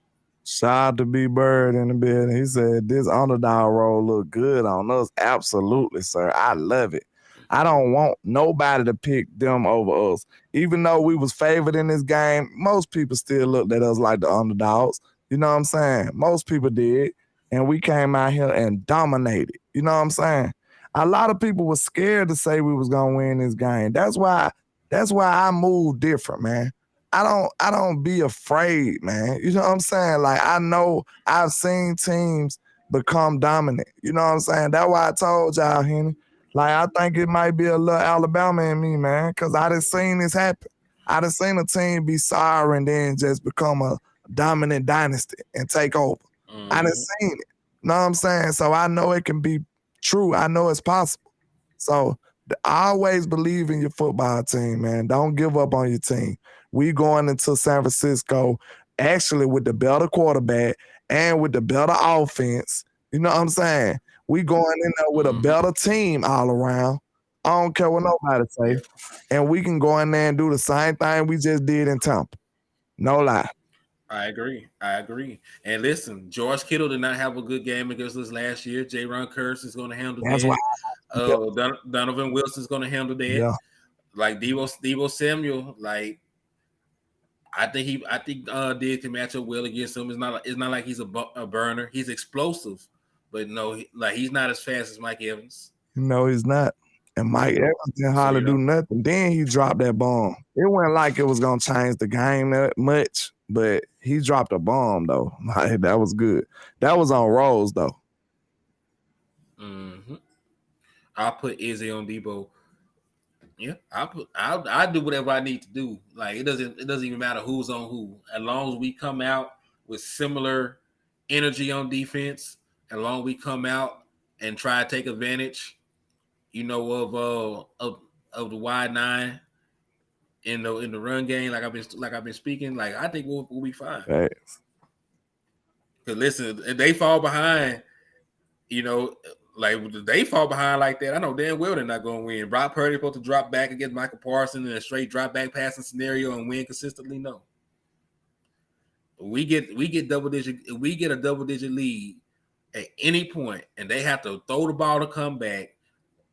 Shout out to B Bird in the building. He said this underdog role look good on us. Absolutely, sir. I love it. I don't want nobody to pick them over us. Even though we was favored in this game, most people still looked at us like the underdogs. You know what I'm saying? Most people did. And we came out here and dominated. You know what I'm saying? A lot of people were scared to say we was gonna win this game. That's why I move different, man. I don't be afraid, man. You know what I'm saying? Like I know I've seen teams become dominant. You know what I'm saying? That's why I told y'all, Henny. Like I think it might be a little Alabama in me, man, because I done seen this happen. I done seen a team be sorry and then just become a dominant dynasty and take over. I done seen it. You know what I'm saying? So I know it can be true. I know it's possible. So always believe in your football team, man. Don't give up on your team. We going into San Francisco actually with the better quarterback and with the better offense. You know what I'm saying? We going in there with a better team all around. I don't care what nobody say. And we can go in there and do the same thing we just did in Tampa. No lie. I agree. And listen, George Kittle did not have a good game against us last year. J-Ron Curse is going to handle that. Donovan Wilson is going to handle that. Yeah. Like Deebo Samuel, like I think Diggs can match up well against him. It's not like he's a burner. He's explosive, but no, like he's not as fast as Mike Evans. No, he's not. And Mike Evans didn't hardly do nothing. Then he dropped that bomb. It wasn't like it was going to change the game that much, but he dropped a bomb, though. Like, that was good. That was on rolls, though. Mm-hmm. I'll put Izzy on Debo. Yeah, I'll do whatever I need to do. Like it doesn't even matter who's on who. As long as we come out with similar energy on defense, as long as we come out and try to take advantage, of the wide nine in the run game, like I've been speaking. Like I think we'll be fine. Thanks. Because listen, if they fall behind, like they fall behind like that, I know damn well they're not going to win. Brock Purdy supposed to drop back against Michael Parsons in a straight drop back passing scenario and win consistently. No, we get a double digit lead at any point, and they have to throw the ball to come back.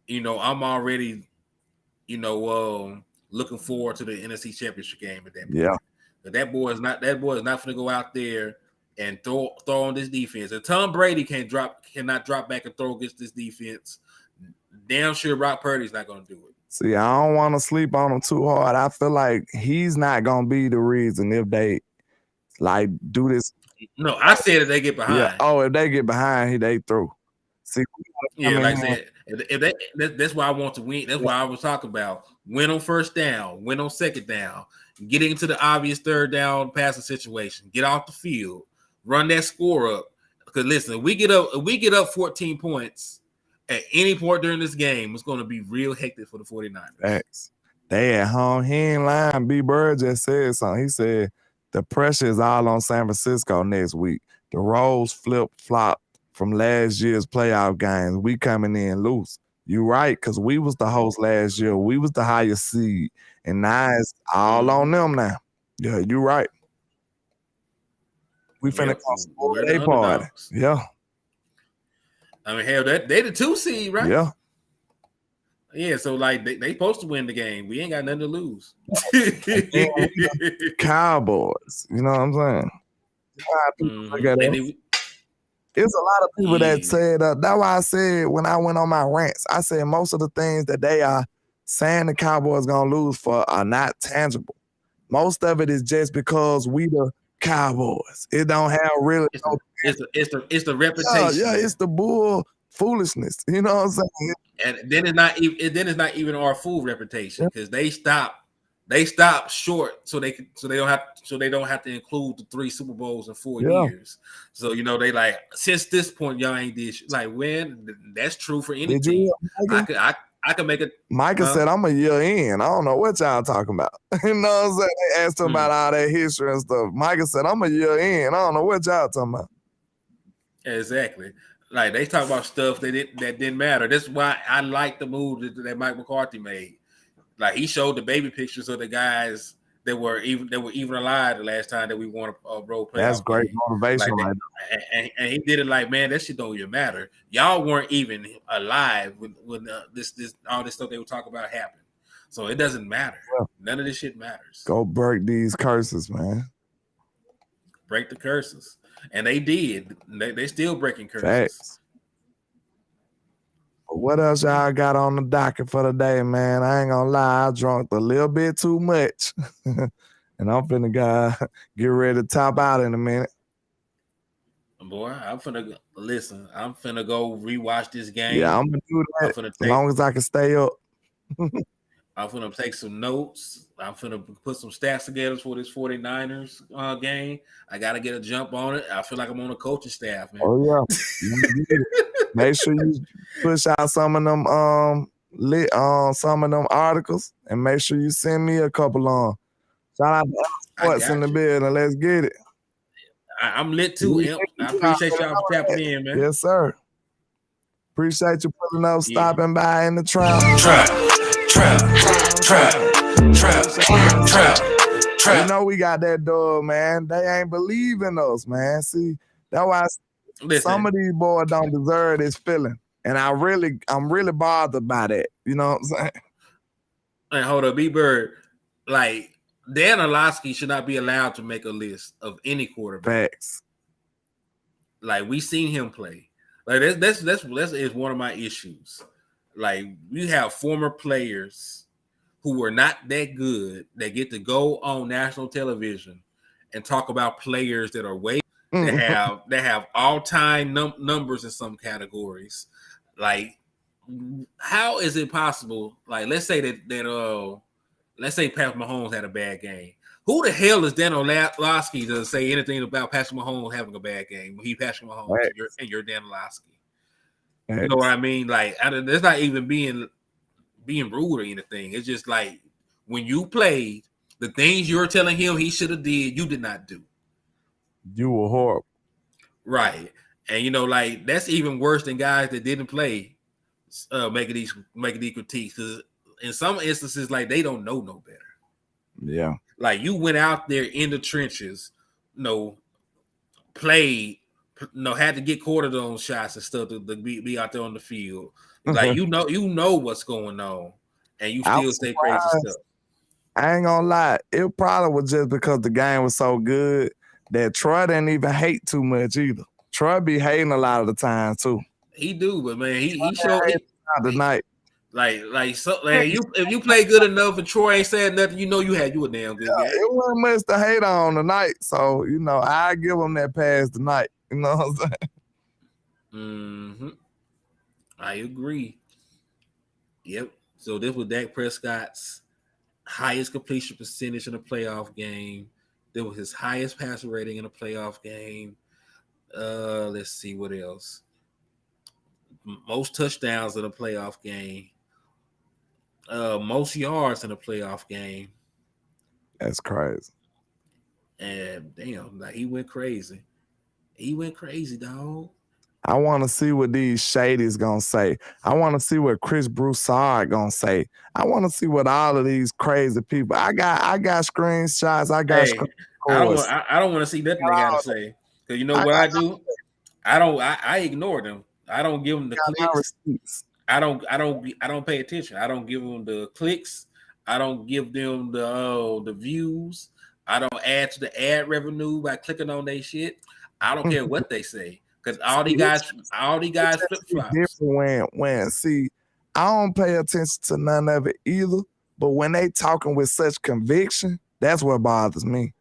I'm already, looking forward to the NFC Championship game at that point. Yeah, but that boy is not going to go out there and throw on this defense. If Tom Brady cannot drop back and throw against this defense, damn sure Brock Purdy's not going to do it. See, I don't want to sleep on him too hard. I feel like he's not going to be the reason if they like do this. No, I said if they get behind. Yeah. Oh, if they get behind, they through. See, yeah, like I said, that's why I want to win. That's why I was talking about win on first down, win on second down, getting into the obvious third down passing situation, get off the field, run that score up. Because listen, if we get up 14 points at any point during this game, it's going to be real hectic for the 49ers. Thanks. They at home. He ain't lying. B. Bird just said something. He said the pressure is all on San Francisco next week. The roles flip-flop from last year's playoff games. We coming in loose. You right, because we was the host last year. We was the highest seed. And now it's all on them now. Yeah, you right. We finna Yep, go spoil we're the their party. underdogs. Yeah. I mean, hell, they the 2 seed, right? Yeah. Yeah, so like they supposed to win the game. We ain't got nothing to lose. Cowboys. You know what I'm saying? Look at us. It's a lot of people that said, that's why I said when I went on my rants, I said most of the things that they are saying the Cowboys gonna lose for are not tangible. Most of it is just because we the Cowboys. It don't have really. It's the reputation. Yeah, it's the bull foolishness. You know what I'm saying? And then it's not even our full reputation because they stopped short so they don't have to include the 3 Super Bowls in 4 years. So they like since this point y'all ain't did like when that's true for any team. I could make it. Micah said I'm a year in. I don't know what y'all talking about. You know what I'm saying? They asked him about all that history and stuff. Micah said I'm a year in. I don't know what y'all talking about. Exactly. Like they talk about stuff that didn't matter. That's why I like the move that Mike McCarthy made. Like he showed the baby pictures of the guys that were even alive the last time that we won a road playoff. That's great motivation, like and he did it like, man, that shit don't even matter. Y'all weren't even alive when this all this stuff they were talking about happened. So it doesn't matter. Yeah. None of this shit matters. Go break these curses, man. Break the curses. And they did. They still breaking curses. Facts. What else y'all got on the docket for the day, man? I ain't gonna lie, I drunk a little bit too much. And I'm finna get ready to top out in a minute. Boy, I'm finna go rewatch this game. Yeah, I'm gonna do that as long as I can stay up. I'm finna take some notes. I'm finna put some stats together for this 49ers game. I gotta get a jump on it. I feel like I'm on a coaching staff, man. Oh yeah. Make sure you push out some of them articles and make sure you send me a couple on. Shout out to Sports in the building. Let's get it. I'm lit too, Imp. I appreciate y'all for tapping in, man. Yes, sir. Appreciate you pulling up, stopping by in the trap. You know we got that dog, man. They ain't believing us, man. See, that's why some of these boys don't deserve this feeling. And I'm really bothered by that. You know what I'm saying? Hey, hold up, B-Bird. Like, Dan Orlovsky should not be allowed to make a list of any quarterback. Facts. Like, we seen him play. Like, that's is one of my issues. Like, we have former players who were not that good that get to go on national television and talk about players that are way that have all-time numbers in some categories. Like, how is it possible? Like, let's say let's say Patrick Mahomes had a bad game. Who the hell is Dan Orlovsky to say anything about Patrick Mahomes having a bad game when he Patrick Mahomes and you're Dan Orlovsky? You know what I mean? Like, there's not even being rude or anything. It's just like when you played, the things you're telling him he should have did, you did not do. You were horrible. Right. And like that's even worse than guys that didn't play making these critiques. Because in some instances, like they don't know no better. Yeah. Like you went out there in the trenches, played, had to get cortisone shots and stuff to be out there on the field. Like you know what's going on, and you still say crazy stuff. I ain't gonna lie, it probably was just because the game was so good that Troy didn't even hate too much either. Troy be hating a lot of the time too. He do, but man, he showed tonight. Like if you play good enough and Troy ain't saying nothing, you had you a damn good game. It wasn't much to hate on tonight, so I give him that pass tonight. You know what I'm saying? Mm-hmm. I agree. Yep. So this was Dak Prescott's highest completion percentage in a playoff game. That was his highest passer rating in a playoff game. Let's see what else. Most touchdowns in a playoff game. Most yards in a playoff game. That's crazy. And damn, like he went crazy. He went crazy, dog. I want to see what these shadies gonna say. I want to see what Chris Broussard gonna say. I want to see what all of these crazy people. I got screenshots. I got screen Hey, records. I don't want to see nothing they got to say. Because you know I what got, I do? I ignore them. I don't give them the my clicks. receipts. I don't pay attention. I don't give them the clicks. I don't give them the views. I don't add to the ad revenue by clicking on their shit. I don't care what they say because all these guys flip flops. Different when see, I don't pay attention to none of it either. But when they talking with such conviction, that's what bothers me.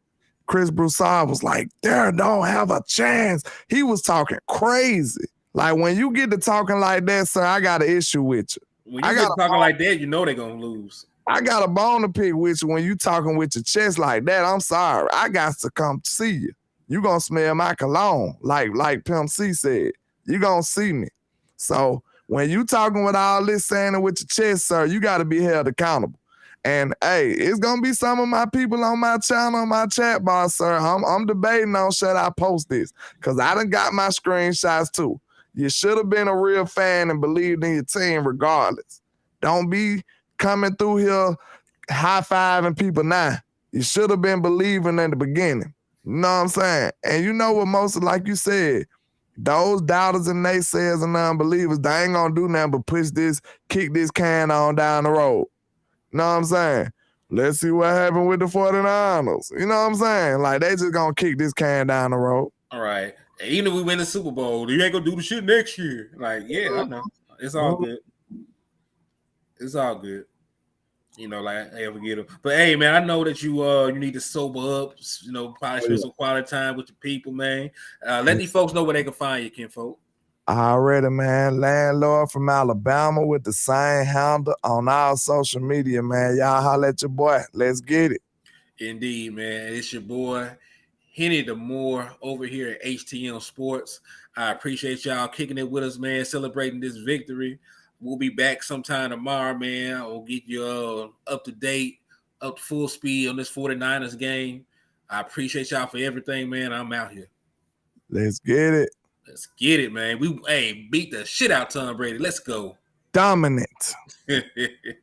Chris Broussard was like, "There don't have a chance." He was talking crazy. Like when you get to talking like that, sir, I got an issue with you. When you get talking like that, you know they're gonna lose. I got a bone to pick with you when you talking with your chest like that. I'm sorry. I got to come see you. You gonna smell my cologne, like Pimp C said. You gonna see me. So when you talking with all this saying it with your chest, sir, you gotta be held accountable. And hey, it's gonna be some of my people on my channel, on my chat bar, sir. I'm debating on should I post this because I done got my screenshots too. You should have been a real fan and believed in your team regardless. Don't be coming through here high-fiving people now. You should have been believing in the beginning. You know what I'm saying? And you know what most, like you said, those doubters and naysayers and unbelievers, they ain't gonna do nothing but kick this can on down the road. You know what I'm saying? Let's see what happened with the 49ers. You know what I'm saying? Like, they just gonna kick this can down the road. All right. Even if we win the Super Bowl, you ain't gonna do the shit next year. Like, yeah, I know. It's all good. It's all good. You know, like I forget them. But hey, man, I know that you need to sober up. You know, probably spend some quality time with the people, man. Let these folks know where they can find you, kinfolk. Already, man. Landlord from Alabama with the same handle on all social media, man. Y'all holler at your boy. Let's get it. Indeed, man. It's your boy, Henny the Moore, over here at HTM Sports. I appreciate y'all kicking it with us, man, celebrating this victory. We'll be back sometime tomorrow, man. I'll get you up to date, up to full speed on this 49ers game. I appreciate y'all for everything, man. I'm out here. Let's get it. Let's get it, man. We beat the shit out Tom Brady. Let's go. Dominant.